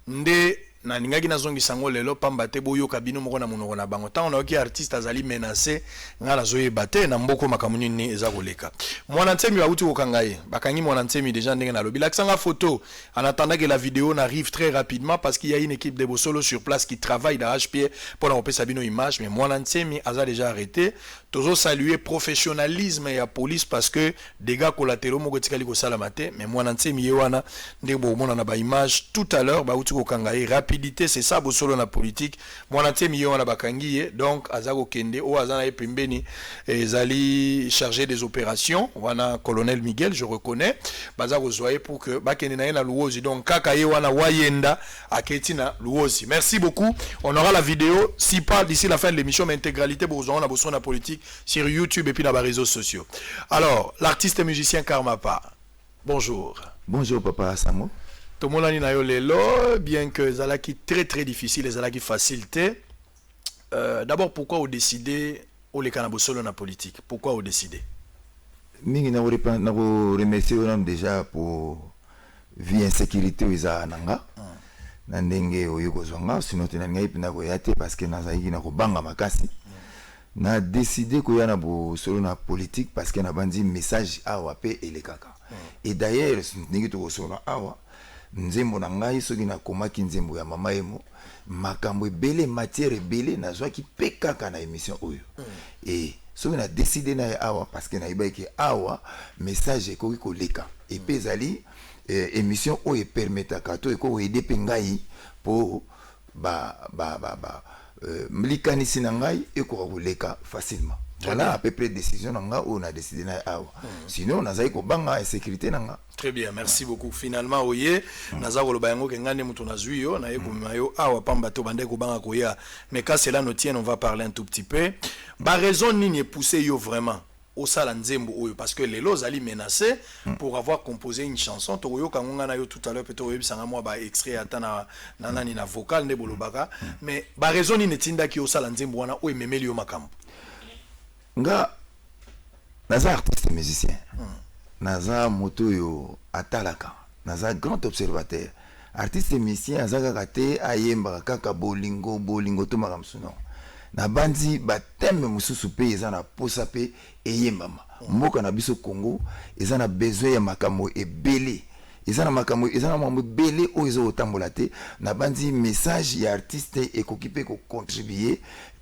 nde na ningaki na zongi sango lelo pamba te boyo kabino moko na monoko na bango tant on a ki artiste azali menacé ngala zoye bate na mboko makamuni ni eza koleka mwana ntemi wa uti kokangaye bakangi mwana ntemi déjà ndenge na lobi laksanga photo en attendant que la vidéo n'arrive très rapidement parce qu'il y a une équipe de Bosolo sur place qui travaille d'arrache-pied pour la Sabino image mais mwana ntemi a déjà arrêté toujours saluer professionnalisme et la police parce que dégâts collatéraux moko tikali ko salamate mais mwana ntemi yewana ndebo mona na ba image tout à l'heure ba uti kokangaye rapidité c'est ça Bosolo na politique mwana ntemi yewana bakangi donc azako kende o azana e pembeni ezali chargé des opérations wana colonel Miguel je reconnais bazako zoye pour que bakende na na luozi donc kaka yewana wayenda aketina luozi merci beaucoup on aura la vidéo si pas d'ici la fin de l'émission mais intégralité Bosolo na Bosolo na politique sur YouTube et puis dans les réseaux sociaux. Alors, l'artiste et musicien Karmapa, bonjour. Bonjour papa Samo. Tout le monde a dit lelo, bien que Zalaki très très difficile et Zalaki facilité. D'abord, pourquoi vous décidez au les Kanabosolo na politique? Pourquoi vous décidez? Mingi na remercier déjà pour vie insécurité aux Nanga. Nandenge oyoko zonga, sinon tu n'as pas koyate parce que nazaiki na kobanga makasi. Na décidé qu'il y a Bosolo na politique parce qu'il y a un message awa pe et les kaka. Et d'ailleurs, n'est-ce pas Bosolo awa nzembo na ngai soki na komaki nzembo ya Mama Yemo makambo belé matière belé na zwa ki pe kaka na émission oyo. Et soki na décidé na awa parce que na ibaki awa message ko ko leka. Et pezali émission oyo permetaka to ko aider pe ngai pour mlikanisi na ngai ekoleka facilement. Voilà à peu près décision nanga on a décidé na awa. Sinon on a zaiko banga insécurité nanga. Très bien, merci beaucoup. Finalement oye naza koloba yango ke ngane mutu nazwi yo na yeko mayo awa pamba to bande ko banga koya. Mais quand cela nous tient on va parler un tout petit peu. Ba raison nini pousser yo vraiment au sala nzembo oyo parce que les lots ali menacé pour avoir composé une chanson to yo kangonga na yo tout à l'heure peut-être yo bisanga moi ba extrait atana nani na vocal ne bolobaka mais ba raison ni netinda ki au sala nzembo wana o ememeli yo makambo nga naza artiste musicien naza moto yo atalaka naza grand observateur artiste musicien azaka kate ayemba kaka bolingo to makamsu non na bandi bateme mususu pe ezana posa pe eyembama mboka na biso Congo ezana besoin ya makambo ebele ezana mambo belé o ezo otambola te na bandi message ya artiste ekokipe ko contribuer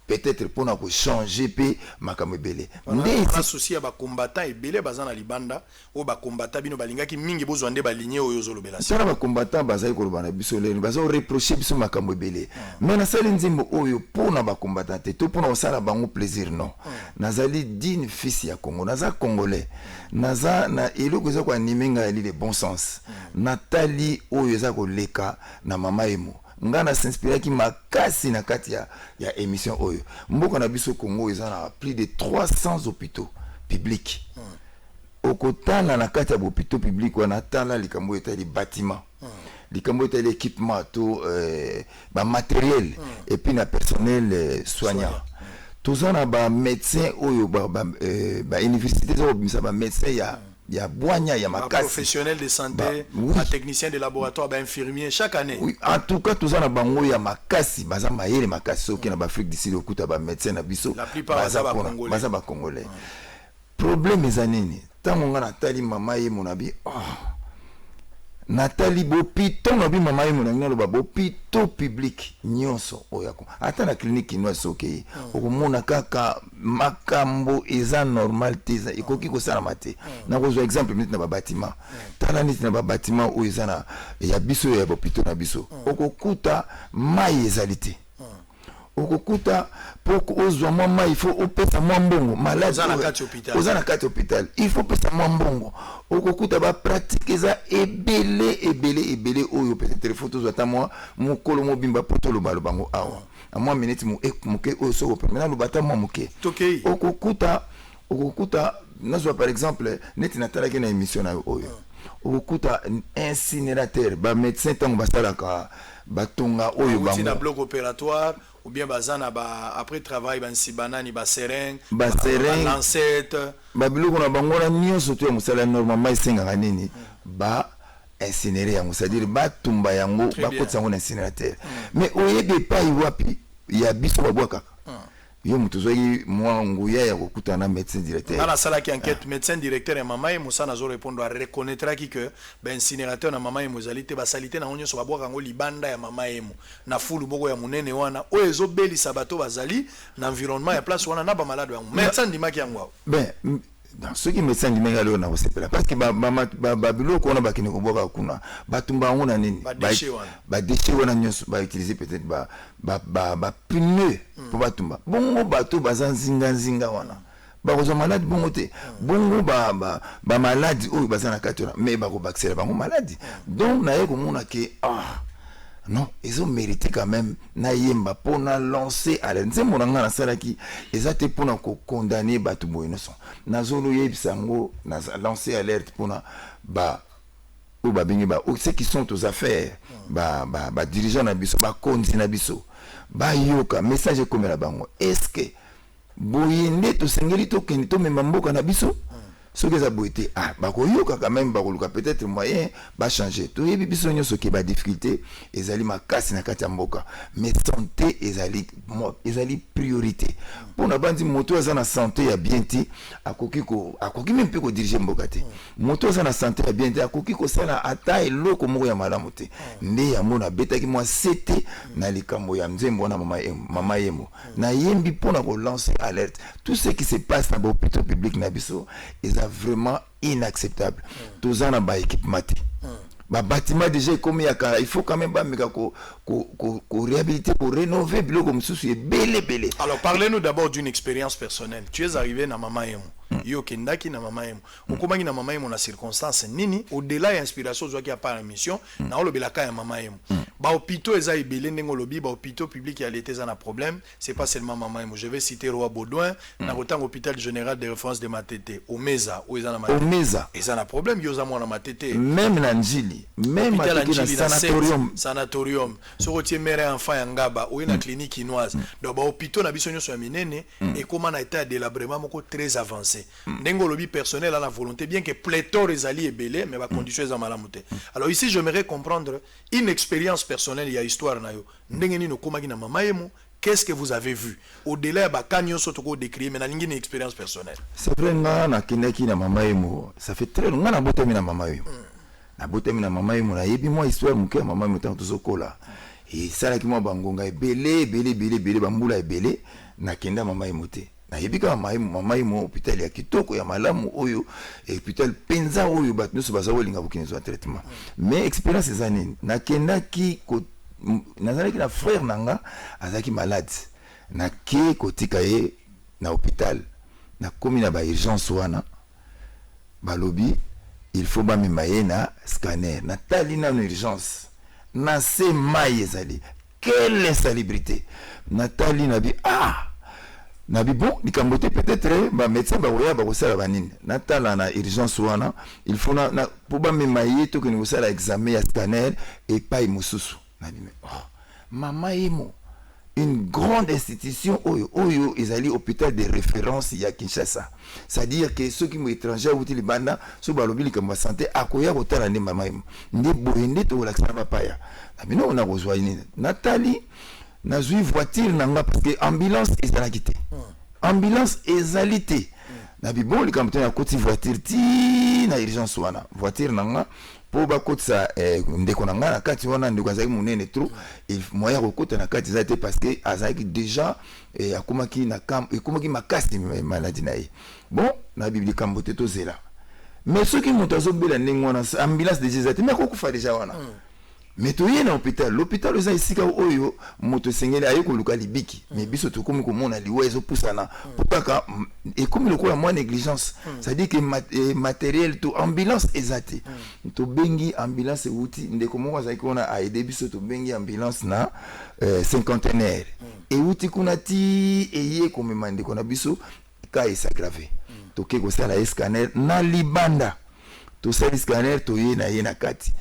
peut-être pour nous changer pe makambo belé ndé associé ba combattant et belé bazana libanda o ba combattant bino balinga ki mingi bozo ande ba ligne oyo zo lobela ça ba combattant bazai ko lobana biso le bazo reprocher biso makambo belé mais na sali nzimbo oyo pour na ba combattant te to pour na sala bango plaisir non nazali digne fils ya Congo naza congolais naza na eloko za ko animenga ali le bon sens Nathalie oyo za ko leka na mama emo ngana s'inspire ki makasi na kati ya émission oyo mboka na biso Congo ezana plus de 300 hôpitaux publics okotana na kati ya hôpitaux publics wana tala likambo etali bâtiment likambo etali équipement to ba matériel et puis na personnel soignant tozana ba médecin oyo ba université zo bimisa ba médecin ya boanya ya makasi professionnel de santé ba technicien de laboratoire ba infirmier chaque année oui en tout cas tozana bango ya makasi baza mayele makasi soki na ba Afrique du Sud okuta ba médecin na biso la plupart baza ba congolais problème ezanini tango ngana tali mama ye monabi Nathalie bopito na bi mama ye monangina lo ba bopito public nyonso oyako ata na clinique no soke okomona kaka makambo eza normal teza ikoki ko sala mate na ko zo exemple minute na ba bâtiment tala niti na ba bâtiment o eza na ya biso ya bopito na biso okokuta mai ezalité okokuta poko ozwa mama il faut opesa mbongo malade ozana kati hôpital il faut pesa mbongo okokuta ba pratique eza ebele oyo peut-être photo zata moi mukolo mobimba poto lo balo bango awa a moi minute mu muke o so permanent lo bata moi muke okokuta nazwa par exemple neti natala ke na émission na oyo okokuta incinérateur ba médecin tango basalaka batonga oyo bango na bloc opératoire ou bien bazana ba après travail ban sibanani ba seringue lancette ba biloko na bango na nyonso to musala normalement isenga nini ba incinérer yango c'est-à-dire ba tumba yango ba kotsa ngo na incinérateur mais oyebe pa iwapi ya biso babwaka yo mutuzoi mwa nguya ya kokuta na médecin directeur na sala ki enquête médecin directeur ya mama ye musa na zo répondre à reconnaître ki que ba incinérateur na mama ye mozalité ba salité na onyo so babwaka ngo libanda ya mama ye na fulu boko ya munene wana o ezo beli sabato bazali na environnement ya place wana na ba malade ya médecin ndimaki yango ben dans ce qui médecin ndimaki alors na osepela parce que ba biloko wana bakine ko boka kuna batumba ngo na nini ba déchet wana nyonso ba utiliser peut-être ba pneu pour batumba bongo bato bazanzinga wana bakozwa malade bongo te bongo ba malade oyo bazana katona mais bako baxela bango malade donc na ye komona ke non ils ont mérité quand même na yemba pour na lancer à l'enzembo na ngana salaki ezate pour na ko condamner batu boyno son na zolo yebisango na lancer alerte pour na ou bingi ceux qui sont aux affaires dirigeants na biso konzi na biso yoka message comme la bango est-ce que boyende to sengeli to keni to memba mboka na biso ce que ça boité bakoyoka quand même bakoluka peut-être moyen ba changer to yebi biso nyonso ke ba difficulté ezali makasi na kati ya mboka mais santé ezali priorité pour na bandi moto za na santé ya bien ti akoki même pe ko diriger mboka te moto za na santé ya bien ti akoki ko sala ata eloko moko ya malamu te nde ya mona betaki moi sete na likambo ya nzembo na mama yemo na yembi pona ko lancer alerte tout ce qui se passe dans l'hôpital public na biso vraiment inacceptable. Tous en bas équipement. Bâtiment déjà comme il faut quand même réhabiliter pour rénover comme belé. Alors parlez-nous d'abord d'une expérience personnelle. Tu es arrivé na mama yemo. Yo kendaki na mama yemo. Okomaki na mama yemo na circonstance nini au-delà de l'inspiration qui a par émission na olobelaka ya mama yemo. Ba hôpitaux eza ebele ndengo lobi ba hôpitaux publics ya l'été za na problème, c'est pas seulement Mama Emo. Je vais citer Roi Baudouin, na autant hôpital général de référence de Matete, Omeza, où eza na Matete. Omeza. Eza na problème yo za na Matete. Même na Njili, même à sanatorium. So rotier mère enfant ya Ngaba, ou na clinique chinoise. Donc ba hôpitaux na biso nyoso ya minene et comment na état de délabrement moko très avancé. Ndengo lobi personnel à la volonté bien que pléthore ezali ebele mais ba conditions za malamu te. Alors ici j'aimerais comprendre une expérience personnelle, il y a histoire na yo. Ndengeni no komaki na Mama Emo, qu'est-ce que vous avez vu au-delà ba kanyo sotoko décrire mais na lingi une expérience personnelle. C'est vrai na kineki na Mama Emo, ça fait très longtemps na botami na Mama Emo. Na botami na Mama Emo na yebi moi histoire muke Mama Emo tant tozokola. Et ça là ki moi bangonga ebele bambula ebele na kenda Mama Emo te. Na yebi ka Mama Emo hôpital ya kitoko ya malamu oyo et hôpital penza oyo batno so bazawo linga bukinezo traitement. Mais expérience za nini? Na kenda ki ko nazalaki na frère nanga azaki malade. Na ke kotika ye na hôpital. Na komi na ba urgence wana. Balobi il faut ba memaye na scanner. Na tali na urgence. Na se maye ezali. Quelle insalubrité. Na tali na bi Nabi bon, nikambote peut-être ba médecin ba oya ba kosala banini. Natala na urgence wana, il faut na pour ba memaye to que nous sala examen ya scanner et pas imususu. Nabi Mama Emo, une grande institution oyo ezali hôpital de référence ya Kinshasa. C'est-à-dire que ceux qui sont étrangers ou les banda, so balobi likamba santé akoya kotala ne Mama Emo. Nde boyende to la sana paya. Nabi no na kozwa ini. Nathalie na zui voiture nanga parce que ambulance ezalaki te. Ambulance ezali te. Na bibon likamto na koti voiture ti na urgence wana. Voiture nanga po ba kotsa ndeko nanga na kati wana ndeko azaki munene trop il moya kokota na kati zate parce que azaki déjà akomaki na kam ekomaki makasi maladie na ye. Bon na bibli kambote to zela. Mais ceux qui montent azobela ndenge wana ambulance déjà zate mais kokufa déjà wana. Mais tu es dans l'hôpital eza ici ka oyo moto sengeli ayo koluka libiki mais biso to komi ko mona liwezo pusana potaka et comme le quoi moins négligence ça dit que matériel to ambulance ezate to bengi ambulance outi ndeko moko za kona a aider biso to bengi ambulance na cinquantenaire et outi kuna ti eye comme mande kona biso ka est aggravé to ke ko sala scanner na libanda to sala scanner to ye na kati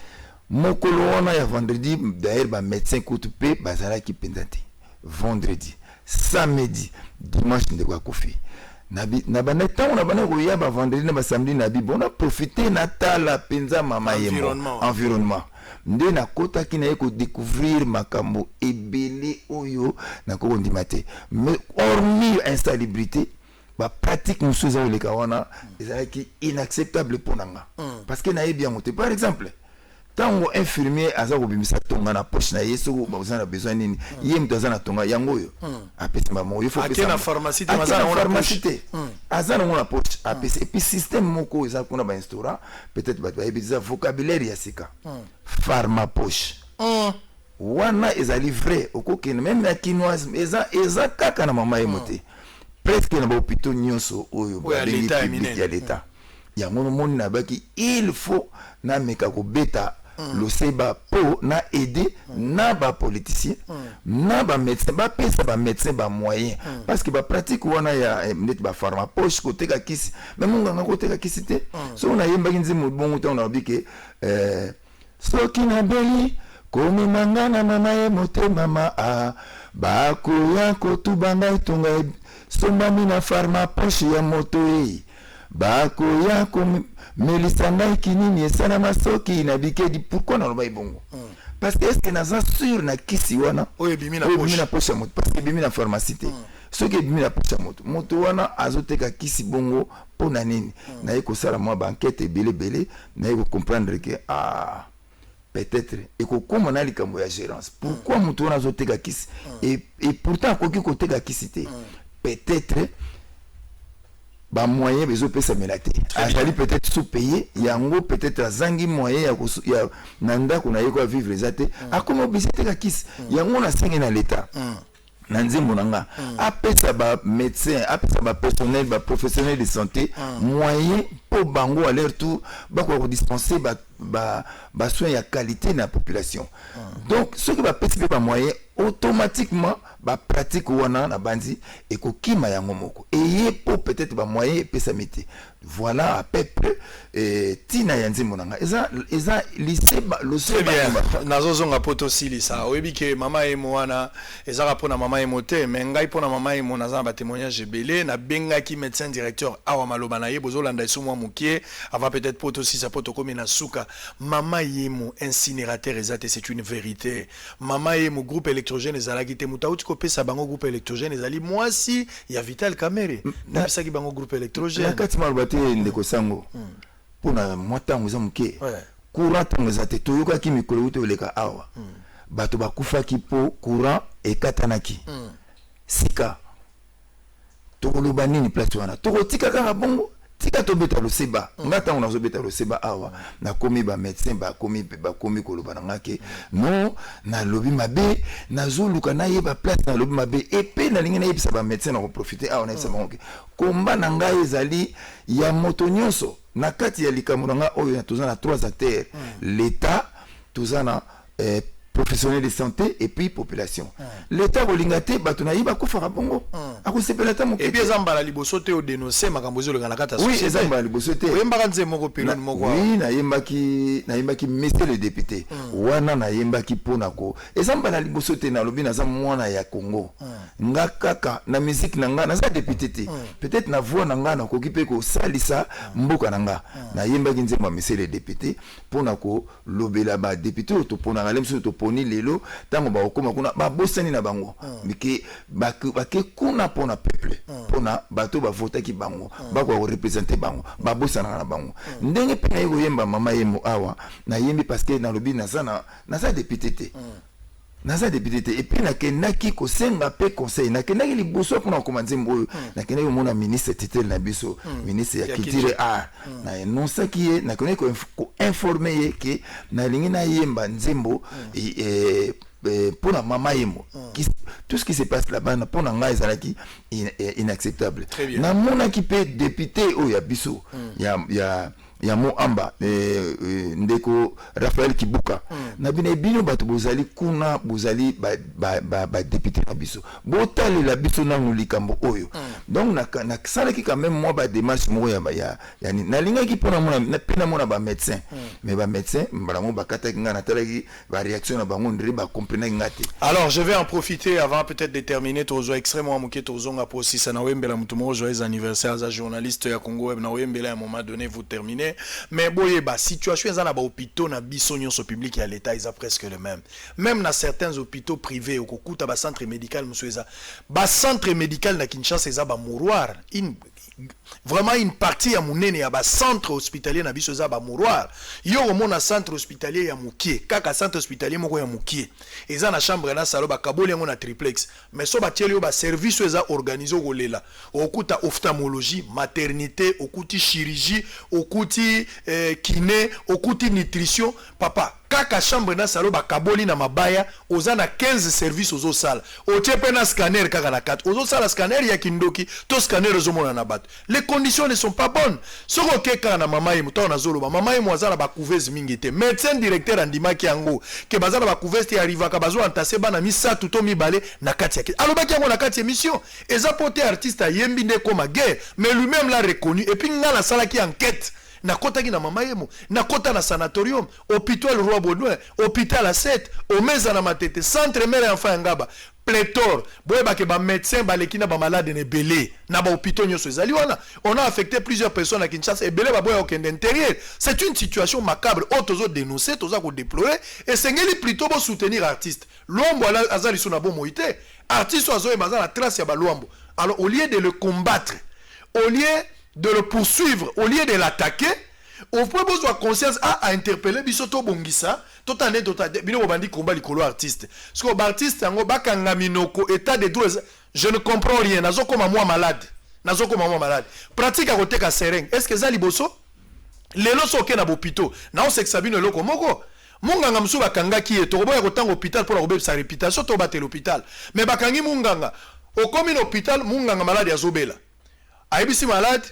mokolo wana ya vendredi d'ailleurs ba médecin kutupe bazala ki pendante vendredi samedi dimanche ndeko akofi na bana tango na bana ko ya ba vendredi na ba samedi na bi bona profiter na tala penza Mama Emo environnement nde na kota ki na ye ko découvrir makambo ebele oyo na ko ndimate mais hormis insalubrité ba pratique musuza ole ka wana ezalaki inacceptable pour nanga parce que na ye bien monté par exemple tango infirmier aza kobimisa tonga na poche na yeso bazana besoin nini ye mtu azana tonga yango yo apesa mamo il faut que na pharmacie te mazana na pharmacie azana na poche apesa et puis système moko eza kuna ba instaura peut-être ba ebisa vocabulaire ya sika pharma poche wana ezali vrai okoke même na chinoise eza kaka na Mama Emo te presque na ba hôpitaux nyonso oyo ba public ya l'état yango moni na baki il faut na meka ko beta le seba po na aider na ba politicien na ba médecin ba pesa ba médecin ba moyen parce que ba pratique wana ya net ba pharma poche côté ka kisi même nganga côté ka kisi te so na yemba kinzi mo bongo ta na biki so kina beli komi mangana Mama Emo te mama ba ko ya ko tu banga itunga somba mina pharma poche ya moto bako yako melisanga kinini esana masoki na bikedi pourquoi na loba ibongo parce que est-ce que naza sûr na kisi wana oyo bimi na poche moto parce que bimi na pharmacie te ce que bimi na poche moto wana azoteka kisi bongo pona nini na yeko sala moi banquette belé na yeko comprendre que peut-être et ko comme na likambo ya gérance pourquoi moto wana azoteka kisi et pourtant koki koteka kisi te peut-être ba moyen bezo pesa melate azali peut-être sous-payé yango peut-être azangi moyen ya nanda kuna yeko vivre ezate akoma obisete ka kisi yango na sengi na l'état na nzembo nanga apesa ba médecin apesa ba personnel ba professionnel de santé moyen pour bango à l'air tout bako dispenser ba soins ya qualité na population. Donc ce qui va participer par moyen automatiquement ba pratique wana na bandi et ko kima ya ngomoko et pour peut-être ba moyen pe samité. Voilà à peu près tina ya nzimbo nanga eza lycée le très bien nazozo nga poto sili ça oyebi ke mama emo wana eza rapona mama emo te mais ngai pona mama emo naza ba témoignage belé na benga ki médecin directeur awa maloba na ye bozolanda iso mwa mukie avant peut-être poto si ça poto comme na suka mama emo incinérateur ezate c'est une vérité mama emo groupe électrogène ezalaki te mutauti ko pesa bango groupe électrogène ezali moi si ya Vital Kamerhe na pesa ki bango groupe électrogène ndeko sango pona mwatango za muke courant tango za te toyoka ki mikolo ute oleka awa bato bakufaki po courant ekatanaki sika tokoloba nini place wana tokotika kaka bongo tika tobeta lo seba ngata on azobeta lo seba awa na komi ba médecin ba komi koloba ngake non na lobi mabe na zoluka na yeba place na lobi mabe et pe na lingi na yebisa ba médecin na profiter awa na yebisa bango komba na ngai ezali ya moto nyonso na kati ya likambo nga oyo toza na 3 acteurs l'état toza na professionnels de santé et puis population. L'État bolingate batuna yiba kufara bongo. Akusepela ta et bien zamba la liboso te o dénoncer makambozo le kana kata société. Oui, zamba liboso te. Oyemba kanze moko pelo moko. Oui, na yemba ki monsieur le député. Wana na yemba ki pona ko. Ezamba la liboso te na lobi na za mwana ya Congo. Nga kaka na musique na nga na za député te. Peut-être na voix na nga na ko kipe ko salisa mboka na nga. Na yemba ki nzemba monsieur le député pona ko lobela ba député to pona ngalemso to poni lelo tango ba okoma kuna ba bosani na bango miki ba ke kuna pona peuple pona bato ba voter ki bango ba ko représenter bango ba bosana na bango ndenge pe na yemba mama yemo awa na yembi parce que na lobi na za député te naza député et puis na kenaki ko senga pe conseil na kenaki liboso pona ko manzembo na kenaki mona ministre titel na biso ministre ya culture art na non ça qui est na kenaki ko informer que na lingi na yemba nzembo pour la maman yemo tout ce qui se passe là-bas pour na nga ezalaki inacceptable na mona ki pe député o ya biso ya mo amba ndeko Raphaël Kibuka na bino bato bozali kuna bozali ba député na biso botali la biso na likambo oyo donc na salaki quand même moi ba démarche mo ya na linga ki pona mona pena mona ba médecin mais ba médecin mbala mo bakata nga na talaki ba réaction na bango ndri ba comprendre ngate. Alors je vais en profiter avant peut-être de terminer tozo extrêmement moké tozo nga posi sana wembela mutumo joyeux anniversaire za journaliste ya Congo web na wembela à un moment donné vous terminez. Mais boye ba situation za na ba hôpitaux na biso nyonso public ya l'état ils a presque le même. Même na certains hôpitaux privés au kokuta ba centre médical musueza. Ba centre médical na Kinshasa eza ba mouroir vraiment une partie ya munene ya ba centre hospitalier na biso eza ba mouroir. Yo mona centre hospitalier ya mukie kaka centre hospitalier moko ya mukie. Eza na chambre na salo ba kabole yango na triplex. Mais so ba tieli yo ba service eza organisé golela. Okuta ophtalmologie, maternité, okuti chirurgie, okuti kiné, okuti nutrition, papa kaka chambre na salo bakaboli na mabaya oza na 15 services ozo sala otepe na scanner kaka na 4 ozo sala scanner ya kindoki to scanner ozo mona na bato les conditions ne sont pas bonnes soko keka na mama yemu to na zoloba mama yemu azala ba couveuse mingi te médecin directeur andimaki yango ke bazala ba couveuse te arriva ka bazo antase bana misatu to mibale na kati ya alobaki yango na kati ya émission eza pote artiste ayembi nde koma guerre mais lui-même l'a reconnu et puis ngala sala ki enquête na kota ki na mama yemo na kota na sanatorium hôpital Roi Baudouin hôpital à 7 au meza na matete centre mère enfant ngaba pléthore boyeba ke ba médecin baleki na ba malade ne belé na ba hôpital nyoso ezali wana on a affecté plusieurs personnes à Kinshasa et belé ba boya okende intérieur c'est une situation macabre otozo dénoncer toza ko déplorer et sengeli plutôt bo soutenir artiste lombo azali sona bo moité artiste azo e bazana trace ya ba lombo alors au lieu de le combattre au lieu de le poursuivre, au lieu de l'attaquer, on peut avoir conscience à interpeller bisoto bongisa, totane bino bandi combat likolo artiste. Parce que artiste yango bakanga minoko état de droit, je ne comprends rien, nazo comme moi malade. Nazo comme moi malade. Pratique à côté ka sereng. Est-ce que ça liboso? Lelo soke na bopito. Na on sait que sabino loko moko. Munganga msu bakanga ki e to boya kotanga hôpital pour la sa réputation to battre l'hôpital. Mais bakangi munganga. Au commune hôpital munganga malade ya zobela. Aibisi malade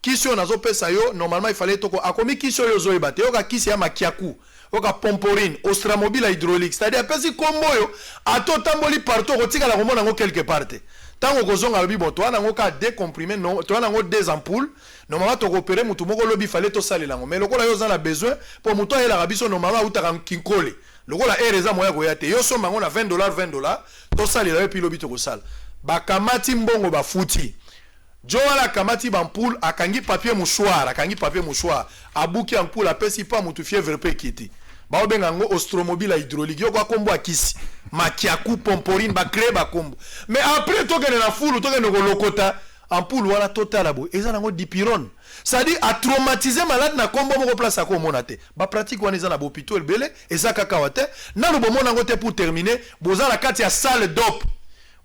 kisi oyo nazopesa yo normalement il fallait toko akomi kisi oyo ozoyeba te yoka kisi ya makiaku yoka pomporine ostramobile hydraulique c'est-à-dire apesi kombo oyo ata otamboli partout okotikala komona yango quelque part te ntango okozonga alobi bon towana yango ka décomprimé towana yango 2 ampoules normalement tokopere mutu moko lobi fallait tosalela yango mais lokola yo oza na besoin mpo mutu ayelaka biso normalement autaka kinkole lokola ere eza moya koya te yo somba yango na $20 tosalela yo epi lobi tokosala bakamati mbongo bafuti jo wana kamati bampoule akangi papier mouchoir abuki ampoule apesi pa mutu fièvre pe kiti baobenga yango ostromobile hydraulique yo kwa kombo akisi makiaku pomporine bacrée bakombo mais après tokende na fulu tokende kolokota ampoule wana totala bo eza nango dipirone c'est-à-dire a traumatiser malade na kombo moko place ako mona te ba pratique wana eza na hôpital belé eza kaka wate na lo bomona ngo te pour terminer boza la kati ya salle d'op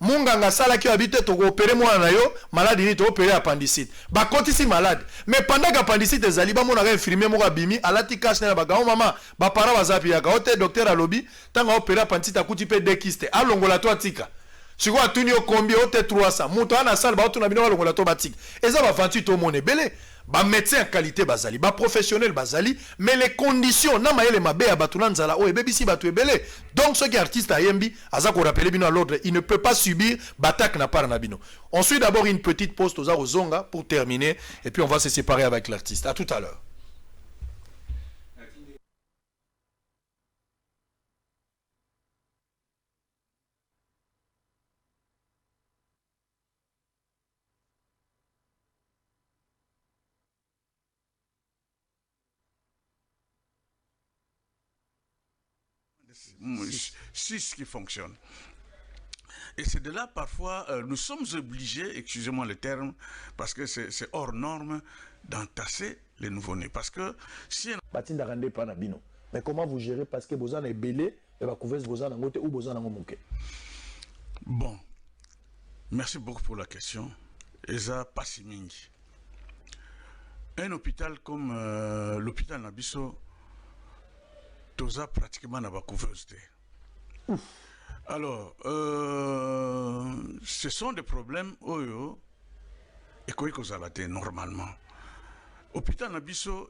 munganga sala ki habite to opérer moi na yo malade ni to opérer appendicite ba kotisi malade mais pendant que appendicite ezali ba mona ka infirmier moko abimi alati cash na ba gawo mama ba para bazapi ya ka hote docteur alobi tanga opérer appendicite akuti pe dekiste alongola to atika siko atuni o kombi hote 300 muto ana sala ba otuna bino alongola to batika eza ba 28 to mone belé ba médecin en qualité bazali ba professionnel bazali mais les conditions na mayele mabe ya batuna nzala o ebebisi batu ebele donc ce qui artiste ayembi aza ko rappeler bino à l'ordre il ne peut pas subir batak na par na bino on suit d'abord une petite pause toza ozonga pour terminer et puis on va se séparer avec l'artiste à tout à l'heure. Six qui fonctionne. Et c'est de là, parfois, nous sommes obligés, excusez-moi le terme, parce que c'est hors norme, d'entasser les nouveau-nés. Parce que si... Mais comment vous gérez? Parce que vous avez belé, et vous pouvez vous en ou vous en avez. Bon, merci beaucoup pour la question. Eza Passimingi. Un hôpital comme l'hôpital Nabiso, toza pratiquement n'a pas couveuse. Alors, ce sont des problèmes oyo et quoi que ça normalement. Hôpital Nabiso,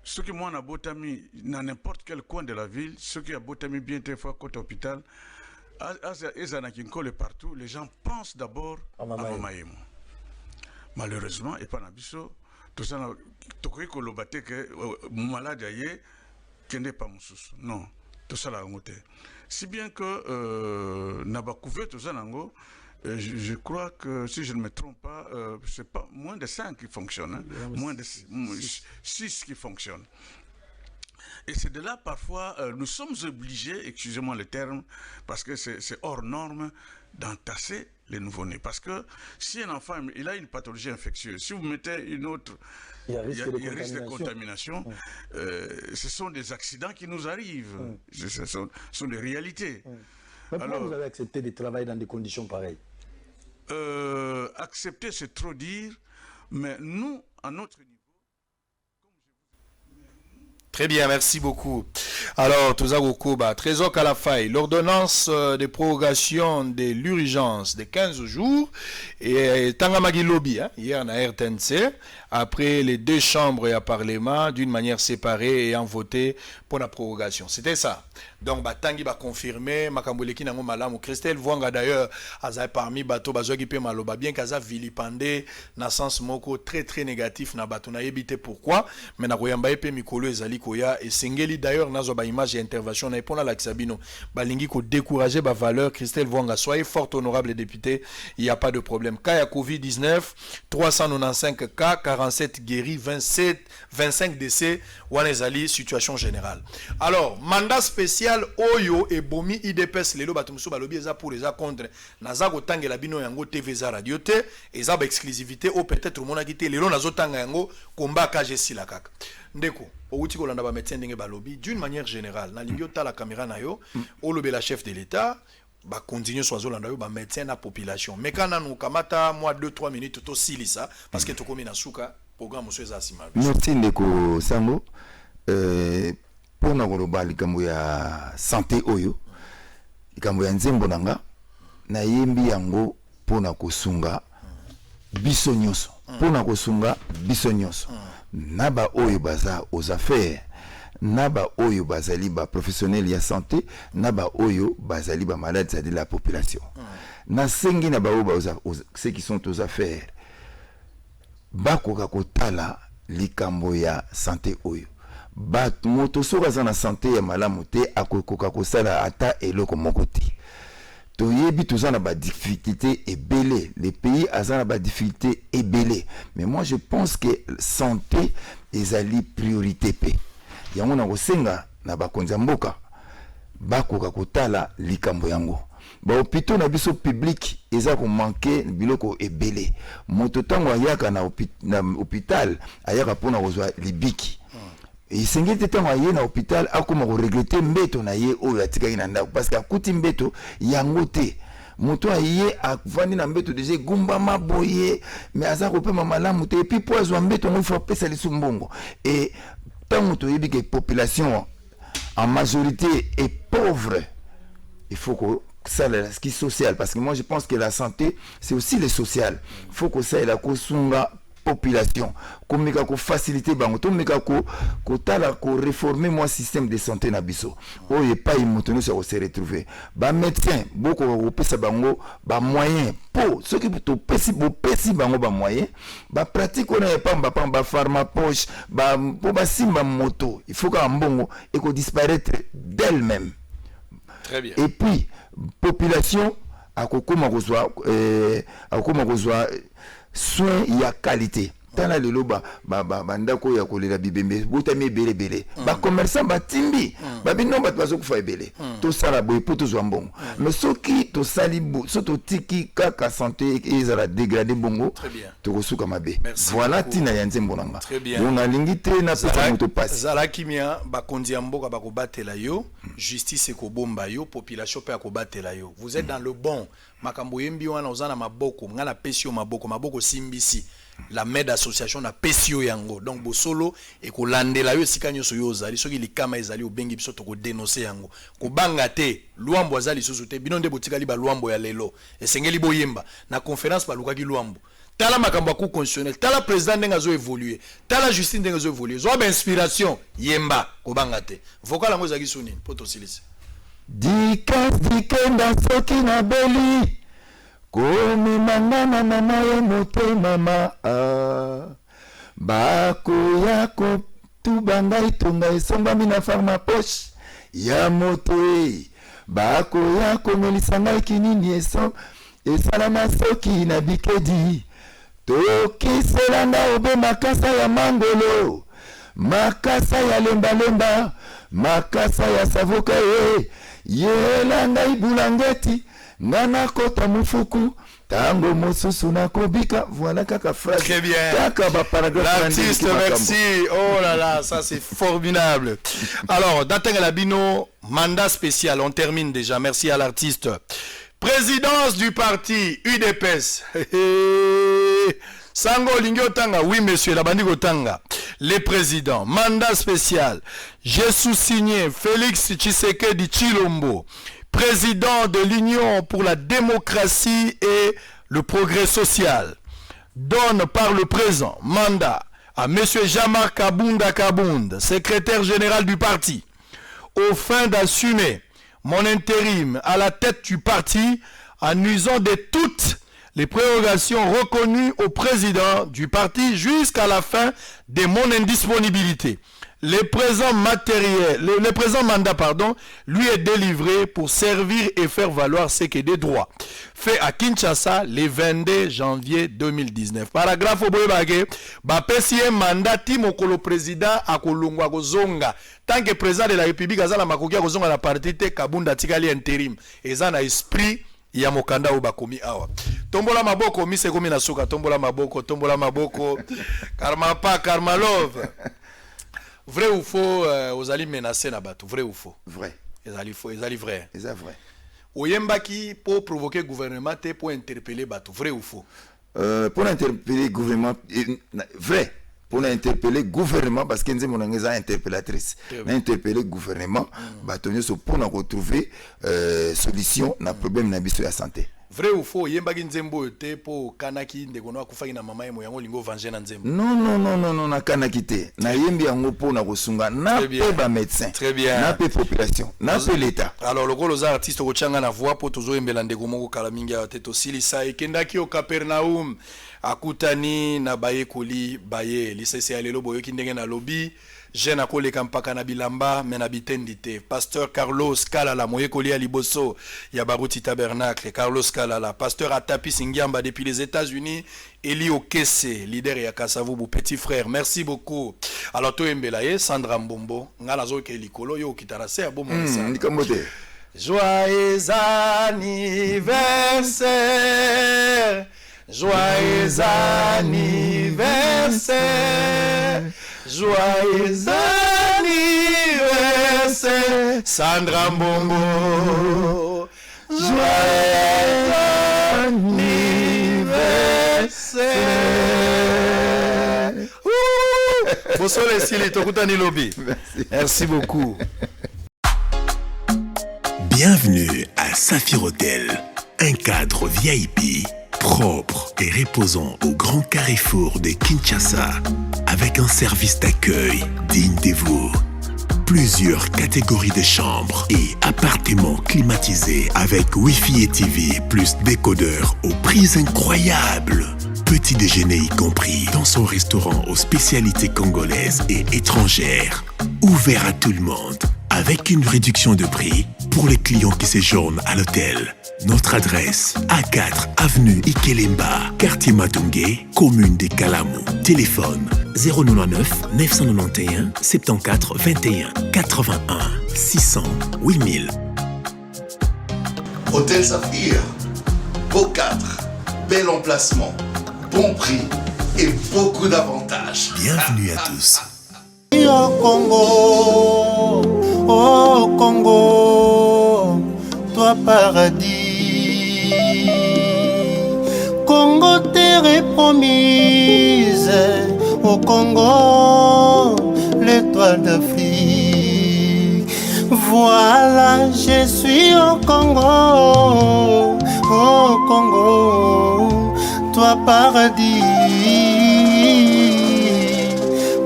ceux qui m'ont abotami dans n'importe quel coin de la ville, ceux qui abotami bien des fois côté hôpital, partout, les gens pensent d'abord à Mamaïmo. Malheureusement, et pas Nabiso, tout ça, tout ce que malade aille, qui n'est pas mon sous. Non, tout ça là, si bien que Naba couvert tout ça, je crois que si je ne me trompe pas, c'est pas moins de 5 qui fonctionnent, hein, moins de 6 qui fonctionnent. Et c'est de là, parfois, nous sommes obligés, excusez-moi le terme, parce que c'est hors norme, d'entasser les nouveau-nés. Parce que si un enfant il a une pathologie infectieuse, si vous mettez une autre, il y a risque de contamination. Ce sont des accidents qui nous arrivent. Ce sont des réalités. Mais pourquoi vous avez accepté de travailler dans des conditions pareilles? Accepter, c'est trop dire, mais nous, à notre niveau... Très bien, merci beaucoup. Alors, Tozagokoba, Trésor Kalafay, l'ordonnance de prorogation de l'urgence de 15 jours et Tangamagi Lobby, hein, hier na RTNC, après les deux chambres et à Parlement, d'une manière séparée, ayant voté pour la prorogation. C'était ça. Donc, Tangi va confirmer, Makamboleki Nango Malamou, Christelle Vouanga d'ailleurs, Aza parmi Bato Bazogi Pe Maloba, bien qu'Aza vilipandé, na sens moko très très négatif, na Bato na yebité pourquoi, mais na Royamba Epe Mikolo Ezali Koya, et Sengeli d'ailleurs, na Zoba image et intervention, na Epona Laksabino, Balingi ko décourager ba valeur, Christelle Vouanga, soyez fort honorable député, il n'y a pas de problème. Cas à Covid-19, 395 cas, 47 guéris, 25 décès, Wanezali, situation générale. Alors, mandat spécial Oyo et Bomi IDPS, les loba tumso balobi eza pour les contre. Naza ko tangela bino yango TV za radio te, eza ba exclusivité ou peut-être mona kité lelo nazo tanga yango komba kaje sila kaka. Ndeko, outi ko landa ba médecin ndenge balobi d'une manière générale, na lingio ta la caméra na yo, olobe la chef de l'État, ba continuer sur zolanda yo ba médecin na population. Mais quand nous kamata moi 2-3 minutes to silisa parce que to komi na suka programme monsieur za sima. Merci ndeko Sango. Pour na koloba likambo ya santé oyo likambo ya nzembo nanga na yembi yango pona kosunga biso nyonso mpona kosunga biso nyonso na ba oyo baza aux affaires na ba oyo bazali ba professionnel ya santé na ba oyo bazali ba malades de la population na sengi na ba oyo ceux qui sont aux affaires bakoka kotala likambo ya santé oyo moto soki aza na santé ya malamu te akokoka kosala ata eloko moko te toyebi toza na ba difficulté ebele les pays aza na ba difficulté ebele mais moi je pense que santé ezali priorité pe yango na kosenga na bakonzi ya mboka bakoka kotala likambo yango bahôpitaux na biso public eza komanke biloko ebele moto ntango ayaka na hôpital ayaka mpona kozwa libiki esengeli te ntango aye na hôpital akoma koregrete mbeto na ye oyo atikaki na ndako parce que akuti mbeto yango te moto aye avandi na mbeto deja egumbama boye mais aza kopema malamu te epuis po azwa mbeto yango ifo apesa lisu mbongo e ntango toyebi ke population en majorité est pauvre il faut que ça la ski social parce que moi je pense que la santé c'est aussi le social il faut que ça la kosunga population komeka ko faciliter bango to meka ko tala ko réformer moi système de santé na biso oye pas imotono ça se retrouver ba médecin boko ko pesa bango ba moyen po ceux qui to pesi bango ba moyen ba pratique on est pas ba pharma poche ba po ba simba moto il faut que mbongo et ko disparaître d'elle-même. Très bien. Et puis population akokoma kozwa soin ya qualité tala lelo bandako ya kolela bibembe botami ebele ba commerçant batimbi babino bato bazokufa ebele tosala boye po tozwa mbongo mais soki tosali so totiki kaka santé ezala dégradé bongo tokosuka mabe voilà tina ya nzembo nanga donc nalingi te na pesa moto pasi zala kimia bakonzi ya mboka bakobatela yo justice ekobomba yo population pe akobatela yo vous êtes dans le bon makambo yembi wana ozana maboko ngana pesio maboko simbisi la med association na pesio yango donc bosolo et ko landela yo sika nyoso yo ozali soki likama ezali obengi biso to ko dénoncer yango ko banga te luambo azali susu te bino nde botika liba luambo ya lelo esengeli boyemba na conférence ba lukaki luambo tala makambo ku constitutionnel tala président ndenga zo évoluer tala justice ndenga zo évoluer zo ba inspiration yemba ko banga te vocal yango ezaki suni poto silise dikenda soki na beli komi mangana na naye motema ma bakoya kotuba ngai tonga esombami na pharma poche ya moto bakoya komelisa ngai kinini esalama soki na bikedi tokiselanga obe makasa ya mangolo makasa ya lembalemba makasa ya savoka yela ngai bulangeti ngana kota mufuku tango mosusu na kobika voilà kaka phrase très bien l'artiste merci oh là là ça c'est formidable alors Datenga Labino mandat spécial on termine déjà merci à l'artiste présidence du parti UDPS Sango Lingyo Tanga oui monsieur la bandiko Tanga les présidents mandat spécial j'ai sous-signé Félix Tshisekedi Tshilombo président de l'Union pour la démocratie et le progrès social, donne par le présent mandat à M. Jean-Marc Kabunda, secrétaire général du parti, aux fins d'assumer mon intérim à la tête du parti en usant de toutes les prérogatives reconnues au président du parti jusqu'à la fin de mon indisponibilité. Le présent mandat, lui est délivré pour servir et faire valoir ce qui est des droits. Fait à Kinshasa le 22 janvier 2019. Paragraphe au Boyebage, Bapessie mandat Timokolo président à Kolongwa Kozonga. Tant que président de la République, Azala Makokia Kozonga la partie Kabunda Tikali intérim. Et ça n'a esprit. Ya mokanda obakomi awa tombola maboko mise komi na suka tombola maboko karma pa karma love vrai ou faux aux ali menacer na bato vrai ou faux vrai ezali vrai vrai oyembaki pour provoquer gouvernement te pour interpeller bato vrai ou faux pour interpeller gouvernement vrai pour interpeller gouvernement parce que nous sommes une interpellatrice interpeller gouvernement batonyo so pour retrouver solution na problème na biso ya santé vrai ou faux yembaki nzembo te po kanaki ndeko no akufaki na mama yemo yango lingo venger na nzembo. Non, na kanaki te. Na yembi yango po na kosunga na pe ba médecin. Très bien. Na pe population, na pe l'état. Alors le gros artiste ko changa na voix po tozo yembela ndeko moko kala mingi ya teto silisa ekendaki o Capernaum akutani na baye koli baye lisese ya lelo boyo kindenge na lobby. Jeune akole kampaka na bilamba mena bitendite. Pasteur Carlos Kalala moye koli ya liboso ya Baruti Tabernacle. Carlos Kalala, pasteur Atapi Singiamba depuis les États-Unis. Eli Okese, leader ya Kasavubu, petit frère. Merci beaucoup. Alors to embelaye Sandra Mbombo, ngala zo ke likolo yo kitarase abo monisa. Ndikamote. Joyeux anniversaire. Joyeux anniversaire. Joyeux anniversaire, Sandra Mbombo. Joyeux anniversaire. Bonsoir les Sili, Tokutani Lobby. Merci beaucoup. Bienvenue à Saphir Hotel, un cadre VIP propre et reposant au grand carrefour de Kinshasa, avec un service d'accueil digne de vous. Plusieurs catégories de chambres et appartements climatisés avec Wi-Fi et TV plus décodeur aux prix incroyables. Petit déjeuner y compris dans son restaurant aux spécialités congolaises et étrangères. Ouvert à tout le monde avec une réduction de prix pour les clients qui séjournent à l'hôtel. Notre adresse, A4 avenue Ikelemba, quartier Matungé, commune de Kalamu. Téléphone 099 991 74 21 81 600 8000. Hôtel Saphir, Beau 4, bel emplacement, bon prix et beaucoup d'avantages. Bienvenue à tous. Au Congo, toi paradis. Congo, terre promise. Au Congo, l'étoile d'Afrique. Voilà, je suis au Congo. Au Congo, toi paradis.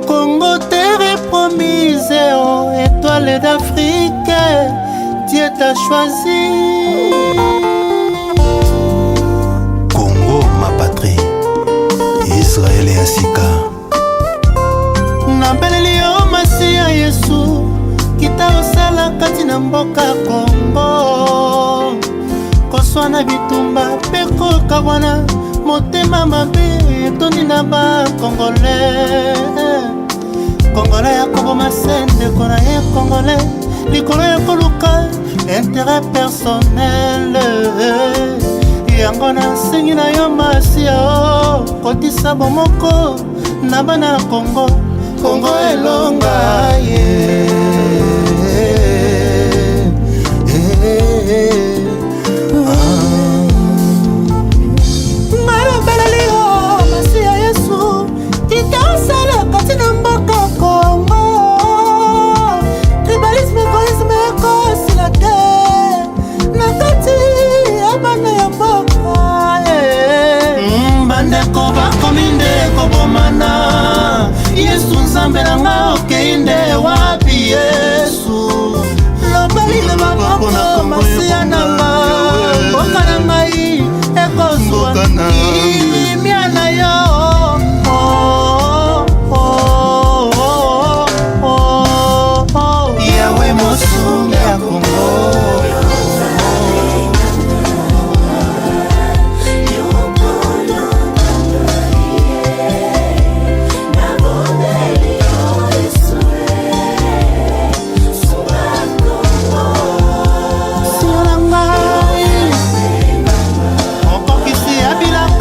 Congo, terre promise, oh, étoile d'Afrique, Dieu t'a choisi. Congo, ma patrie, Israël et Asika. Nambeleli yo Masiya Yesu, kita osala kati na mboka Congo. Koswana bitumba pe kokabwana, motema mabe etoni na ba Congolais. Congolais ya koboma sende kona ye Congolais, likolo ya koluka intérêt personnel. Yango nasengi na yo Masiya, kotisa bomoko na bana Congo. Congo elonga ye. Ngalambeleli yo Masiya Yesu, kitasala kati na mboka Congo. Tribalisme, égoïsme, ekosila te na kati ya bana ya mboka. Bandeko bakomi nde kobomana. Yesu nzambe na nga okei nde wapi Yesu. Lobalile maboko Masiya na nga, mboka na ngai ekozwa kimia na yo. Yawe mosungi ya Congo. Okokisi ya bilaka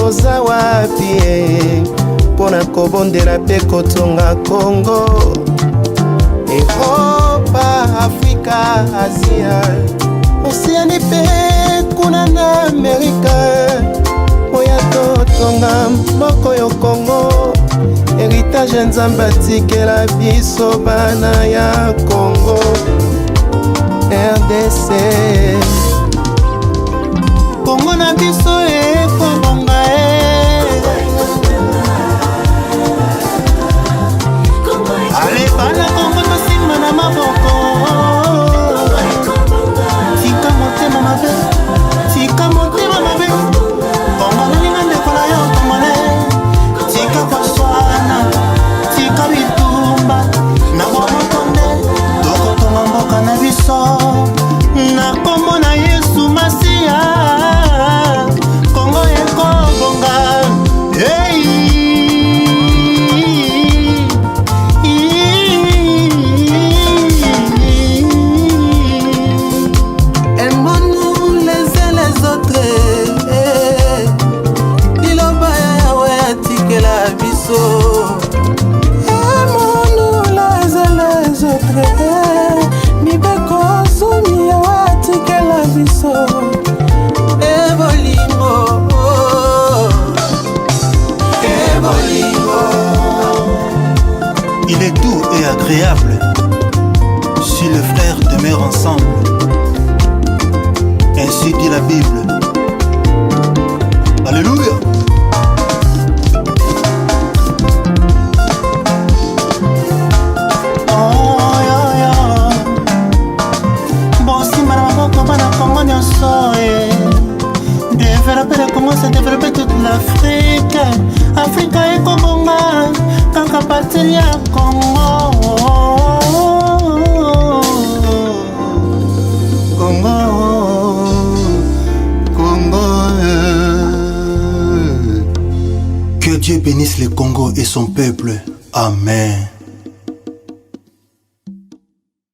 toza wapi mpo na kobondela mpe kotonga Kongo, Europa, Afrika, Asia, Oceanie mpe kuna na Amerika. Oya totonga moko yo Kongo, héritage Nzambe atikela biso bana ya Kongo. RDC Kongo na biso ekobonga ale bana Kongo tosimba na maboko. Tika motema mabe, tika motema mabe, Kongo nalinga ndeko na yo Kongole. Tika koswana, tika bitumba na bomokonde, tokotonga mboka na biso na kombo na Yesu Masia. Kongo ekobonga aimons-nous les uns les autres, liloba ya Yawe atikela biso. Aimons-nous les uns les autres, mibeko zumi Yawe atikela biso. Ebolingo, ebolingo. Il est doux et agréable si les frères demeurent ensemble. Ainsi dit la Bible. Alléluia. Bosimba na maboko bana Kongo nyonso développer le Congo, c'est développer toute l'Afrique. Afrika ekobonga kaka partir ya Congo. Congo, Congo. Que Dieu bénisse le Congo et son peuple. Amen.